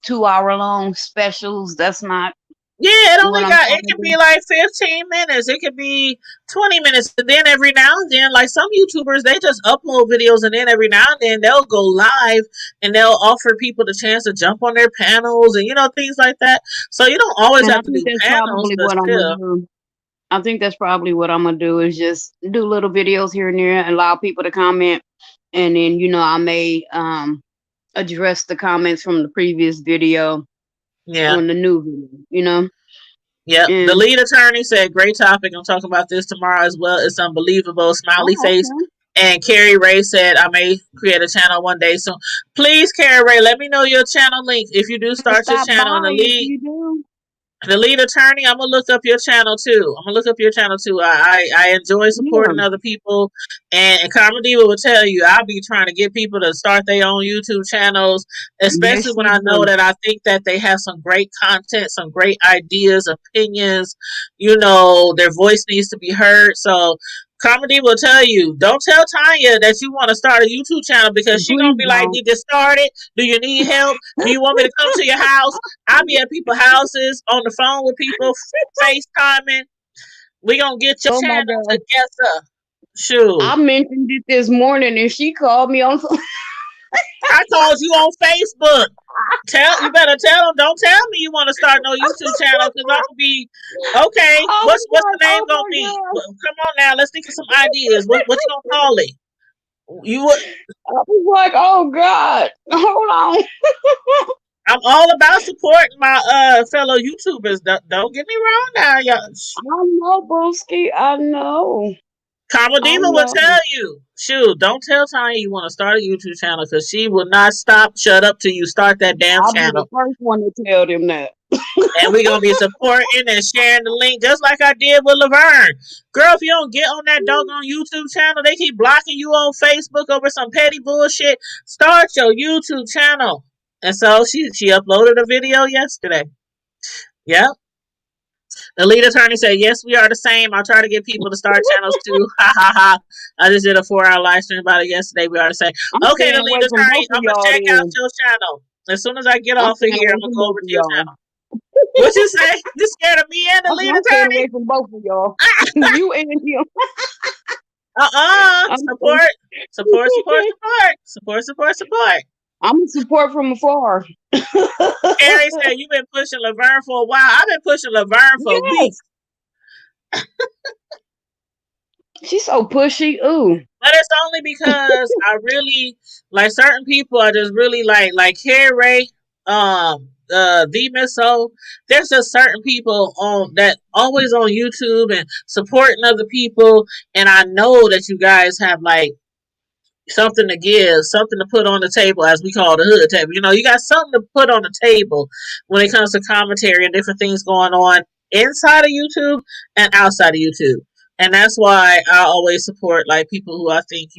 2 hour long specials. That's not
Yeah, it
what
only
I'm
got,
trying
it
to
could
do.
be like 15 minutes. It could be 20 minutes. And then every now and then, like some YouTubers, they just upload videos and then every now and then they'll go live and they'll offer people the chance to jump on their panels and, things like that. So you don't always
And I
have to
think
do
that's
panels,
probably
but
what I'm gonna
still.
do. I think that's probably what I'm gonna do is just do little videos here and there, allow people to comment, and then I may address the comments from the previous video
Yeah.
on the new video.
Yep. The
And
lead attorney said, great topic. I'm talking about this tomorrow as well. It's unbelievable. Smiley
oh,
face.
okay.
And Carrie Ray said, I may create a channel one day soon. Please, Carrie Ray, let me know your channel link if you do start your
Stop
channel. And
by if you do.
the lead attorney, I'm gonna look up your channel too. I'm gonna look up your channel too. I enjoy
Yeah.
supporting other people, and Carmen Diva will tell you I'll be trying to get people to start their own YouTube channels, especially
Yes,
when
you
I know
do.
that I think that they have some great content, some great ideas, opinions. Their voice needs to be heard. So Carmen Diva will tell you, don't tell Tanya that you want to start a YouTube channel because she gonna
Please
be like,
don't.
"Did you start it? Do you need help? Do you want me to come to your house?" I'll be at people's houses on the phone with people, FaceTiming. We gonna get your
Oh my
channel
God.
together. Shoot.
I mentioned it this morning and she called me on
I called you on Facebook. You better tell them. Don't tell me you want to start no YouTube channel because I'm gonna be okay.
I
What's
was like,
the name
oh
gonna
my
be?
God.
Come on now, let's think of some ideas. What you gonna call it? You
I was like, oh God. Hold on.
I'm all about supporting my fellow YouTubers. Don't get me wrong now, y'all.
I know, Broski. I know.
Karma
I
Diva will
know.
tell you. Shoot, don't tell Tanya you want to start a YouTube channel because she will not shut up till you start that damn
I'll be the
channel.
first one to tell them that.
And we're going to be supporting and sharing the link just like I did with Laverne. Girl, if you don't get on that doggone YouTube channel, they keep blocking you on Facebook over some petty bullshit. Start your YouTube channel. And so she uploaded a video yesterday. Yep. The lead attorney said, yes, we are the same. I'll try to get people to start channels too. Ha ha ha. I just did a 4-hour live stream about it yesterday. We are the same.
I'm
Okay,
staying
the lead
away from
attorney,
both of
I'm going to
y'all
check out
then.
your channel. As soon as I get
I'm
off of
staying
here,
away
I'm going to
from
go
both
over
of
to your
y'all.
channel. What you say? You scared of me and the lead
I'm staying
attorney?
away from both of y'all. You and him. I'm
Support. Support, support, support. Support, support, support.
I'm a support from afar.
Carrie said, you've been pushing Laverne for a while. I've been pushing Laverne for
Yes.
weeks.
She's so pushy. Ooh.
But it's only because I really like certain people. I just really like Carrie Ray, the Misso. There's just certain people on that always on YouTube and supporting other people, and I know that you guys have like something to give, something to put on the table, as we call the hood table. You got something to put on the table when it comes to commentary and different things going on inside of YouTube and outside of YouTube. And that's why I always support like people who I think,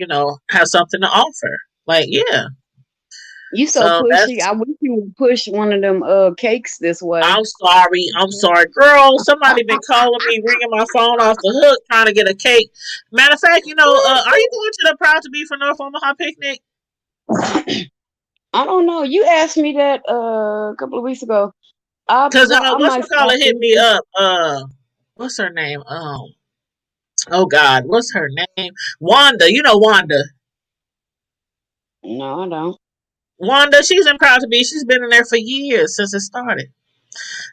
have something to offer. Like, yeah.
You so
So
pushy.
that's
I wish you would push one of them cakes this way.
I'm sorry. I'm sorry. Girl, somebody been calling me, ringing my phone off the hook, trying to get a cake. Matter of fact, are you going to the Proud to Be for North Omaha picnic?
I don't know. You asked me that a couple of weeks ago. I
Because
I
what's
might
her caller
stop
hit me
in.
up? What's her name? Oh God, what's her name? Wanda. You know Wanda.
No, I don't.
Wanda. She's in Proud to Be. She's been in there for years since it started.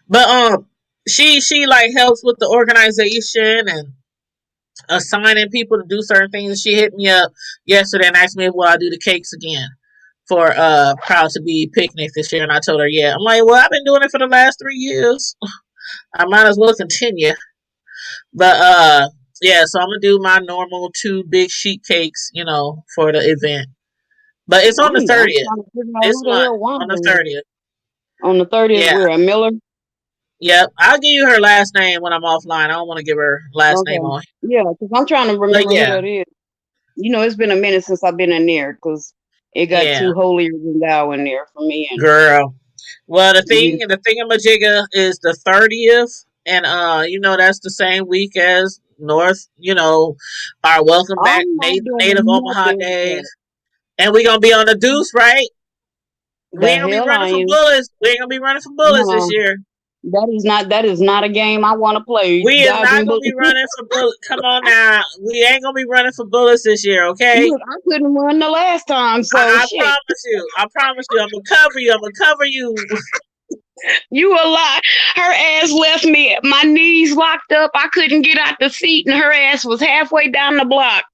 But she like helps with the organization and assigning people to do certain things. She hit me up yesterday and asked me if I do the cakes again for Proud to Be picnic this year, and I told her yeah. I'm like, well, I've been doing it for the last 3 years. I might as well continue. But yeah, so I'm gonna do my normal 2 big sheet cakes, for the event. But it's on the
I'm
30th
trying to figure out
this
who the
month.
hell
On the
Wanda is.
30th.
On the 30th,
Yeah.
we're at Miller.
Yep. I'll give you her last name when I'm offline. I don't want to give her last name
Okay.
on.
Yeah, because I'm trying to
But
remember who
yeah.
that is. It's been a minute since I've been in there because It got
Yeah,
too holier than thou in there for me. And
girl. Well,
you,
the thingamajigga is the 30th, and that's the same week as North. Our Welcome Back
I'm not
Native
doing
Omaha
nothing with that.
Days, and we gonna be on the deuce, right? We
The
ain't gonna be
hell
running
I
for
am.
bullets. We ain't gonna be running for bullets this
No,
year.
that is not a game I want to play.
We is not
Dodging
gonna
bullets.
be running for bullets. Come on now, we ain't gonna be running for bullets this year, okay?
Look, I couldn't run the last time, so
I
shit.
promise you. I promise you. I'm gonna cover you. I'm gonna cover you.
You a lie. Her ass left me. My knees locked up. I couldn't get out the seat, and her ass was halfway down the block.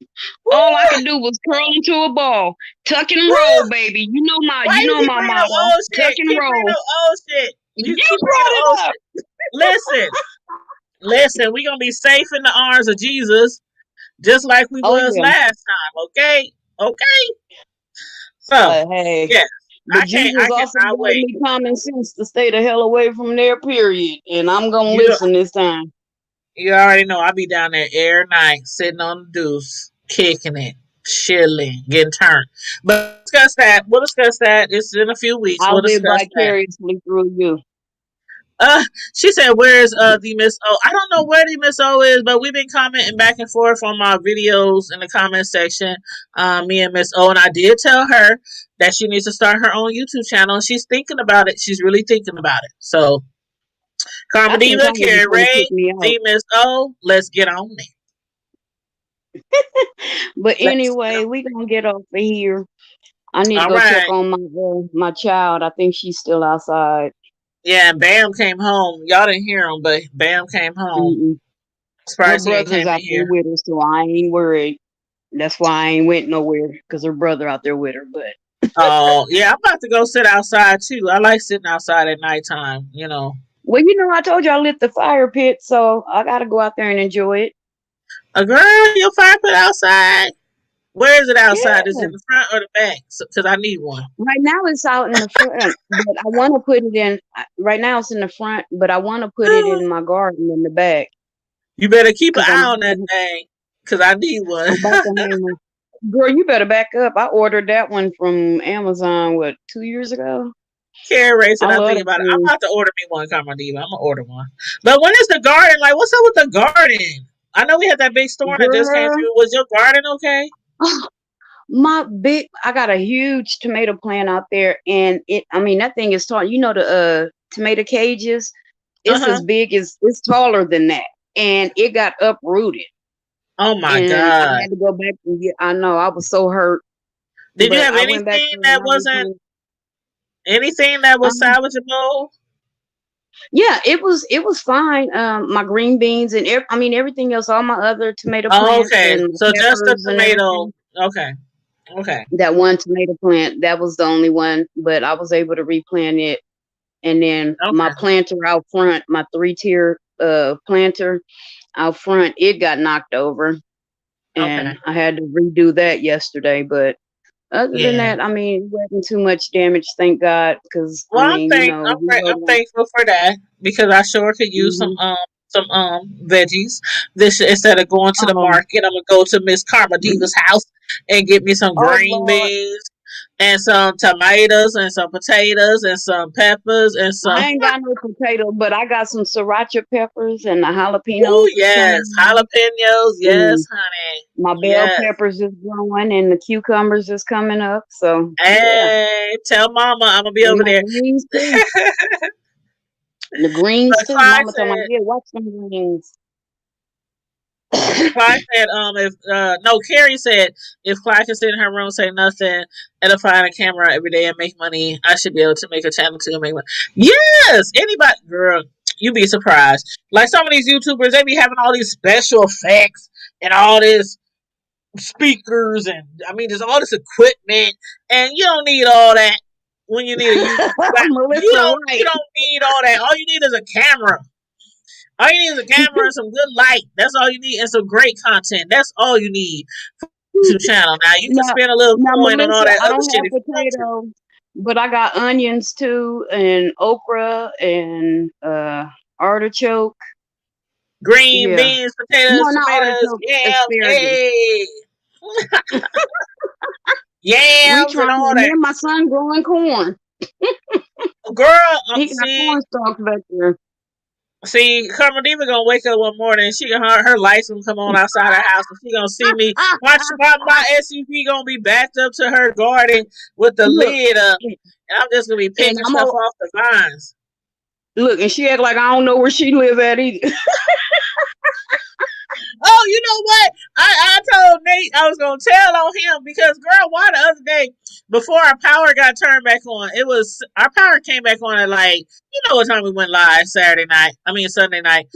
All I
Woo!
could do was curl into a ball, tuck and
Woo!
roll, baby. You know my,
Why
you
you
know
keep
my
bringing up
motto:
old
tuck
shit?
and
Keep bringing
roll.
up old shit. You
You
keep bringing up
brought
old
it up.
shit. Listen. We gonna be safe in the arms of Jesus, just like we
Oh
was
yeah,
last time. Okay. Okay. So,
but hey,
yeah,
but
I
Jesus also
cannot
gave
wait.
me common sense to stay the hell away from there. Period. And I'm gonna
You
listen this time.
you already know I be down there every night, sitting on the deuce, kicking it, chilling, getting turned. But discuss that. We'll discuss that. It's in a few weeks.
I'll
We'll
live
discuss that.
vicariously through you.
Uh, she said, "Where's the Miss O? I don't know where the Miss O is, but we've been commenting back and forth on my videos in the comment section. Me and Miss O, and I did tell her that she needs to start her own YouTube channel, and she's thinking about it. She's really thinking about it. So, Karma
I think
Diva,
Congress is
Carrie
going to
Ray,
kick me out.
the Miss O, let's get on it.
But
Let's get
anyway, we gonna get off of here. I need
on.
to
All
go check
right.
on my child. I think she's still outside.
Yeah, and Bam came home. Y'all didn't hear him, but Bam came home.
Mm-mm. Her
Surprised he ain't
brother's
came in
out there
here.
with her, so I ain't worried. That's why I ain't went nowhere because her brother out there with her. But
Oh, yeah, I'm about to go sit outside too. I like sitting outside at nighttime.
well, I told you I lit the fire pit, so I gotta go out there and enjoy it.
A girl, your fire pit outside? Where is it outside? Is it
Yeah.
in the front or the back? Because I need one.
Right now it's out in the front, but I want to put it in. Right now it's in the front, but I want to put it in my garden in the back
You better keep an
because
eye on that thing, because I need one.
I'm about to hang one. Girl, you better back up. I ordered that one from Amazon, 2 years ago?
Carrie Ray
I
said, I'm
love
thinking
that
about it. I'm
thing.
about to order me one, Carmen Diva. I'm going to order one. But when is the garden? Like, what's up with the garden? I know we had that big storm that just came
Girl,
through. Was your garden okay?
I got a huge tomato plant out there, and that thing is tall. You know the tomato cages? It's
Uh-huh.
as big it's taller than that, and it got uprooted,
Oh, my
and I
God.
had to go back and get. I know I was so hurt,
Did you
but
have
I went back there and I replanted.
anything that was
Um,
salvageable?
yeah, it was fine. My green beans and everything else, all my other tomato
Oh,
plants
okay.
and
So just the
peppers and
tomato.
everything.
Okay. Okay.
That one tomato plant, that was the only one, but I was able to replant it. And then my
Okay.
planter out front, my 3-tier planter out front, it got knocked over,
Okay.
and I had to redo that yesterday. But other than
Yeah.
that, it wasn't too much damage, thank God, because
Well,
we wrote
I'm
on.
thankful for that because I sure could use
Hmm.
some veggies. This instead of going to the
Oh,
market, I'm gonna go to Miss Karma Diva's house and get me some
oh
green
Lord.
beans and some tomatoes and some potatoes and some peppers and some.
I ain't got no potato, but I got some sriracha peppers, and the
Ooh,
jalapenos is
yes,
coming
jalapenos,
in, and
yes, honey,
my bell
yes.
peppers is growing, and the cucumbers is coming up. So yeah,
Hey, tell Mama I'm gonna be
and
over
my
there.
greens too. The greens
But
too.
Clyde
Mama told me,
said.
yeah, watch some greens.
Clyde said, if no, Carrie said if Clyde can sit in her room, say nothing, edify on a camera every day and make money, I should be able to make a channel too and make money. Yes, anybody, girl, you'd be surprised. Like some of these YouTubers, they be having all these special effects and all this speakers and there's all this equipment, and you don't need all that when you need a YouTube. You
Melissa
don't you
Wright.
don't need all that. All you need is a camera. All you need is a camera and some good light. That's all you need, and some great content. That's all you need for a YouTube channel. Now you can
Now,
spend a little
now,
coin on all
Melissa,
that
I
other
don't
shit
have
if you want to.
potatoes, but I got onions too, and okra, and artichoke.
Green
Yeah,
beans,
no,
potatoes,
not
tomatoes,
artichoke,
yams.
asparagus.
Hey,
We
yams and
trying
all
to, me
that.
and my son growing corn.
Girl,
He got
see,
corn stalks back there.
see, Carmeliva gonna wake up one morning and her lights gonna come on outside her house and she gonna see me. My SUV gonna be backed up to her garden with the
Look,
lid up, and I'm just gonna be
and
picking stuff off the vines.
look, and she act like I don't know where she live at either.
Oh, you know what? I told Nate I was gonna tell on him because girl, why the other day before our power got turned back on, it was our power came back on at like you know what time we went live Sunday night.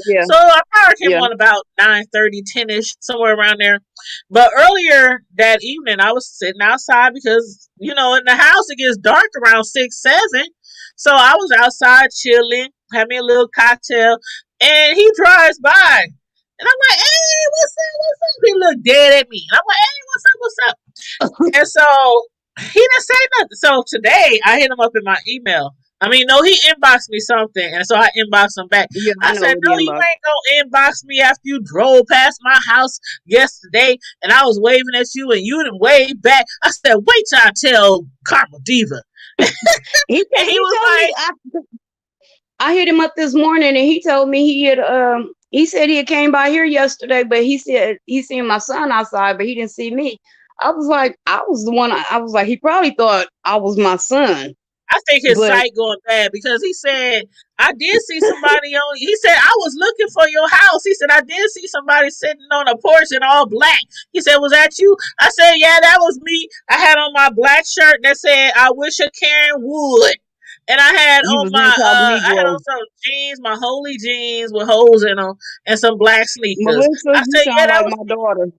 Yeah,
So our power came
yeah,
on about 9:30, 10ish, somewhere around there. But earlier that evening I was sitting outside because you know in the house it gets dark around 6, 7. So I was outside chilling, had me a little cocktail, and he drives by. And I'm like, hey, what's up? What's up? He looked dead at me. And I'm like, hey, what's up? What's up? And so he didn't say nothing. So today I hit him up in my email. I mean, no, he inboxed me something. And so I inboxed him back.
yeah. I
I
know
said,
what
no,
he
you
about.
ain't gonna inbox me after you drove past my house yesterday and I was waving at you and you didn't wave back. I said, wait till I tell Karma Diva.
He
And he
he
was
told me
like,
I hit him up this morning and he told me he said he had came by here yesterday, but he said he seen my son outside, but he didn't see me. I was like, I was the one. I was like, he probably thought I was my son,
I think his
but
sight going bad because he said, I did see somebody on, he said, I was looking for your house. He said, I did see somebody sitting on a porch in all black. He said, was that you? I said, yeah, that was me. I had on my black shirt that said, I wish a Karen would. And
he was
I had
incognito.
on some jeans, my holy jeans with holes in them and some black sneakers.
Melissa,
I
you
said, yeah,
sound
that
like
was
my
me.
daughter.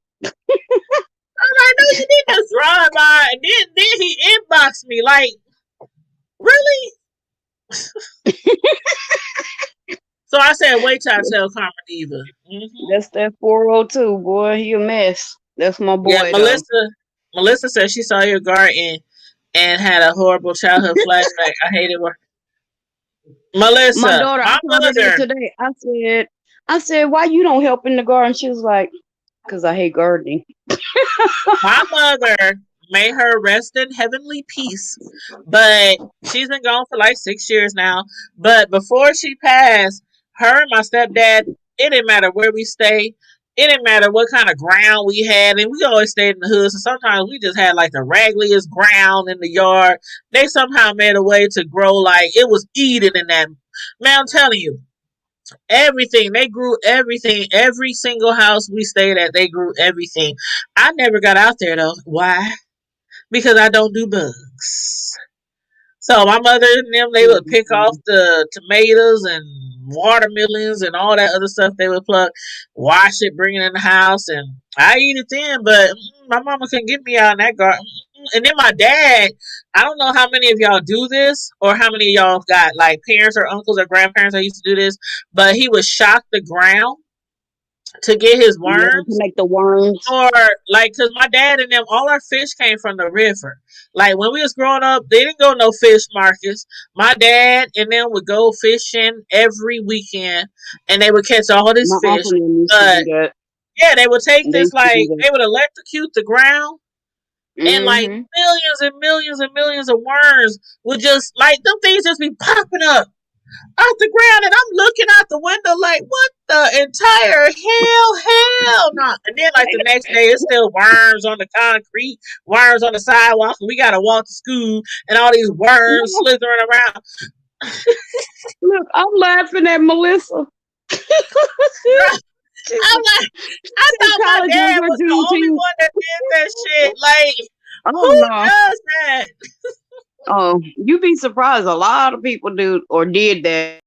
I was like, no, you didn't just drive by. And then he inboxed me like, really? So I said, wait till I tell Karma Diva.
That's that 402 boy. He a mess. That's my
Yeah,
boy though.
Melissa said she saw your garden and had a horrible childhood flashback. I hated her.
My
Melissa,
daughter, I
my
told her that
mother,
today. I said, why you don't help in the garden? She was like, because I hate gardening.
my mother made her rest in heavenly peace, but she's been gone for like 6 years now. But before she passed, her and my stepdad, it didn't matter where we stay. It didn't matter what kind of ground we had, and we always stayed in the hood. So sometimes we just had like the raggliest ground in the yard. They somehow made a way to grow like it was Eden in that. Man, I'm telling you, everything. They grew everything. Every single house we stayed at, they grew everything. I never got out there though. Why? Because I don't do bugs. So my mother and them, they would pick off the tomatoes and watermelons and all that other stuff they would pluck, wash it, bring it in the house, and I eat it then. But my mama couldn't get me out in that garden. And then my dad, I don't know how many of y'all do this or how many of y'all got like parents or uncles or grandparents that used to do this, but he would shock the ground to get his
Yeah, to
worms.
make the worms.
Or like, cause my dad and them, all our fish came from the river. Like when we was growing up, they didn't go no fish markets. My dad and them would go fishing every weekend, and they would catch all this
My
fish.
uncle and them used to do
But
that.
yeah, they would take
They
this
used to
like
do
they would electrocute the ground,
that.
and like
Mm-hmm.
millions and millions and millions of worms would just like them things just be popping up out the ground, and I'm looking out the window like, what the entire hell no. And then like the next day, it's still worms on the concrete, worms on the sidewalk, and we gotta walk to school, and all these worms slithering around.
Look, I'm laughing at Melissa. She
I'm like, I
said
thought my
college on
dad
her
was the only
Juneteenth.
one that did that shit. Like,
Oh
who
no.
does that?
Oh, you'd be surprised. A lot of people do or did that.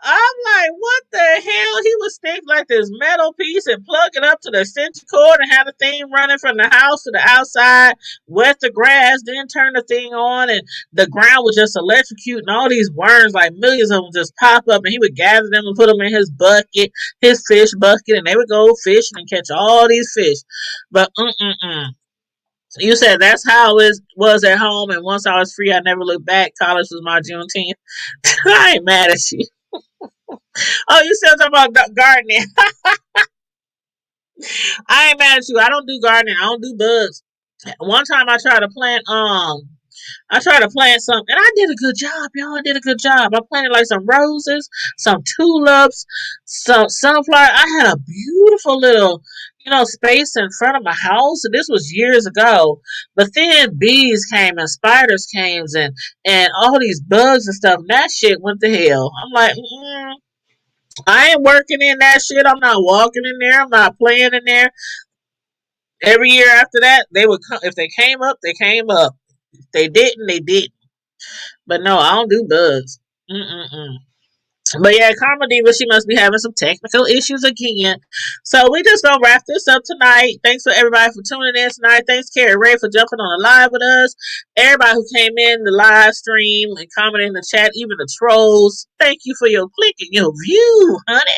I'm like, what the hell? He would stick like this metal piece and plug it up to the extension cord and have the thing running from the house to the outside, wet the grass, then turn the thing on, and the ground would just electrocute, and all these worms, like millions of them, just pop up, and he would gather them and put them in his bucket, his fish bucket, and they would go fishing and catch all these fish. But you said that's how it was at home, and once I was free, I never looked back. College was my Juneteenth. I ain't mad at you. Oh, you still talking about gardening? I ain't mad at you. I don't do gardening. I don't do bugs. One time I tried to plant some, and I did a good job, y'all. I did a good job. I planted like some roses, some tulips, some sunflower. I had a beautiful little, space in front of my house. And this was years ago. But then bees came and spiders came and all these bugs and stuff. And that shit went to hell. I'm like, I ain't working in that shit. I'm not walking in there. I'm not playing in there. Every year after that, they would come. If they came up, they came up. If they didn't, they didn't. But no, I don't do bugs. Mm-mm-mm. But yeah, Karma Diva, she must be having some technical issues again. So we just gonna wrap this up tonight. Thanks for everybody for tuning in tonight. Thanks, Carrie Ray, for jumping on the live with us. Everybody who came in the live stream and commented in the chat, even the trolls. Thank you for your click and your view, honey.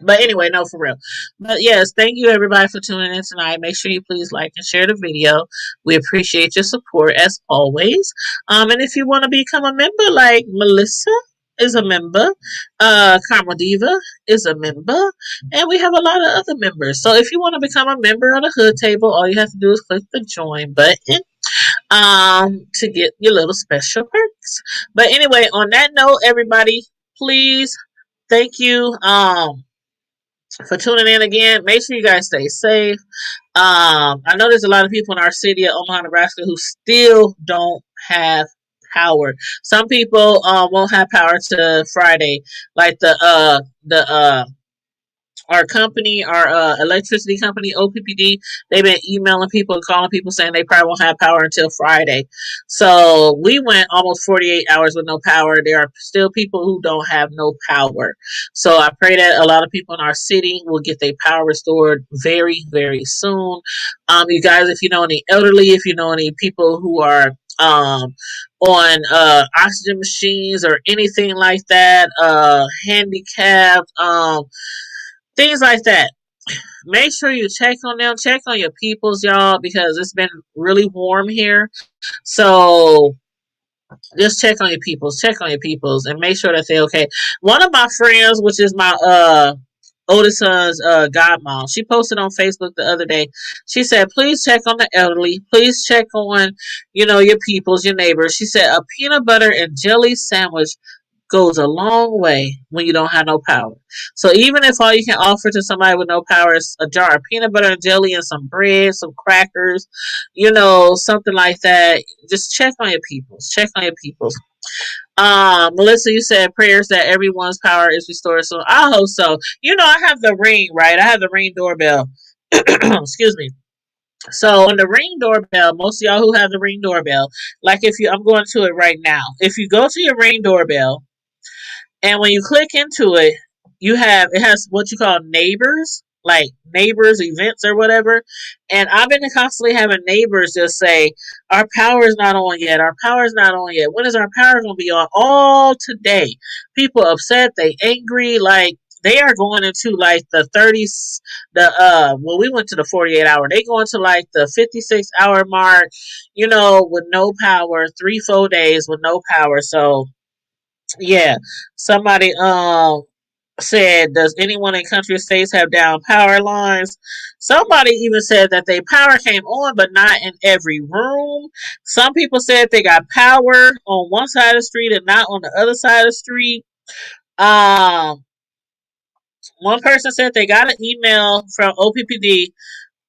But anyway, no, for real. But yes, thank you everybody for tuning in tonight. Make sure you please like and share the video. We appreciate your support as always. And if you want to become a member, like Melissa is a member, Karma Diva is a member, and we have a lot of other members. So if you want to become a member on the Hood Table, all you have to do is click the join button to get your little special perks. But anyway, on that note, everybody, please, thank you. For tuning in again. Make sure you guys stay safe. I know there's a lot of people in our city of Omaha, Nebraska who still don't have power. Some people won't have power to Friday. Like the our company, our electricity company, OPPD, they've been emailing people and calling people saying they probably won't have power until Friday. So we went almost 48 hours with no power. There are still people who don't have no power. So I pray that a lot of people in our city will get their power restored very, very soon. You guys, if you know any elderly, if you know any people who are on oxygen machines or anything like that, handicapped, things like that. Make sure you check on them, check on your peoples, y'all, because it's been really warm here. So just check on your peoples, and make sure that they're okay. One of my friends, which is my oldest son's godmom, she posted on Facebook the other day. She said, please check on the elderly. Please check on, your peoples, your neighbors. She said a peanut butter and jelly sandwich goes a long way when you don't have no power. So even if all you can offer to somebody with no power is a jar of peanut butter and jelly and some bread, some crackers, something like that, just check on your peoples. Check on your peoples. Melissa, you said prayers that everyone's power is restored. So I hope so. I have the Ring, right? I have the Ring doorbell. Excuse me. So on the Ring doorbell, most of y'all who have the Ring doorbell, I'm going to it right now. If you go to your Ring doorbell, and when you click into it, it has what you call neighbors, like neighbors events or whatever. And I've been constantly having neighbors just say, our power is not on yet. Our power is not on yet. When is our power going to be on? All today. People upset. They angry. Like they are going into like the 30s, we went to the 48 hour. They going to like the 56-hour mark, with no power, 3-4 days with no power. So yeah, somebody said, does anyone in country states have down power lines? Somebody even said that their power came on, but not in every room. Some people said they got power on one side of the street and not on the other side of the street. One person said they got an email from OPPD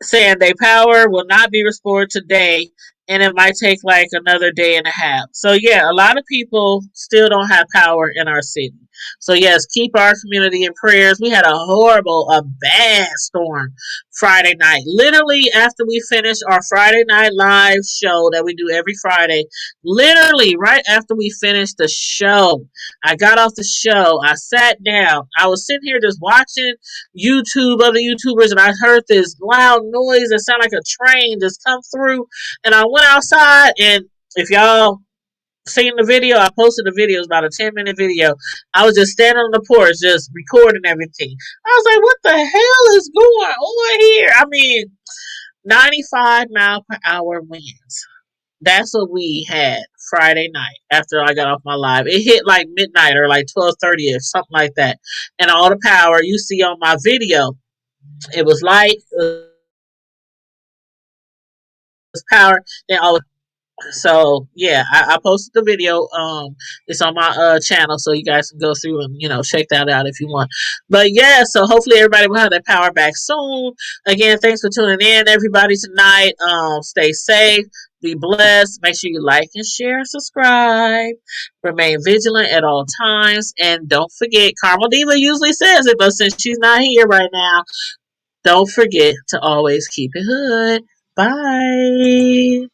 saying their power will not be restored today, and it might take like another day and a half. So yeah, a lot of people still don't have power in our city. So yes, keep our community in prayers. We had a bad storm Friday night. Literally after we finished our Friday night live show that we do every Friday, literally right after we finished the show, I got off the show, I sat down, I was sitting here just watching YouTube, other YouTubers, and I heard this loud noise that sounded like a train just come through. And I went outside, and if y'all seen the video, I posted the video. It was about a 10-minute video. I was just standing on the porch, just recording everything. I was like, what the hell is going on here? I mean, 95-mile-per-hour winds. That's what we had Friday night after I got off my live. It hit like midnight or like 12:30 or something like that. And all the power you see on my video, it was light, power, then always. So yeah, I posted the video. It's on my channel, so you guys can go through and check that out if you want. But yeah, so hopefully everybody will have their power back soon. Again, thanks for tuning in, everybody, tonight. Stay safe, be blessed. Make sure you like and share and subscribe. Remain vigilant at all times, and don't forget. Carmel Diva usually says it, but since she's not here right now, don't forget to always keep it hood. Bye.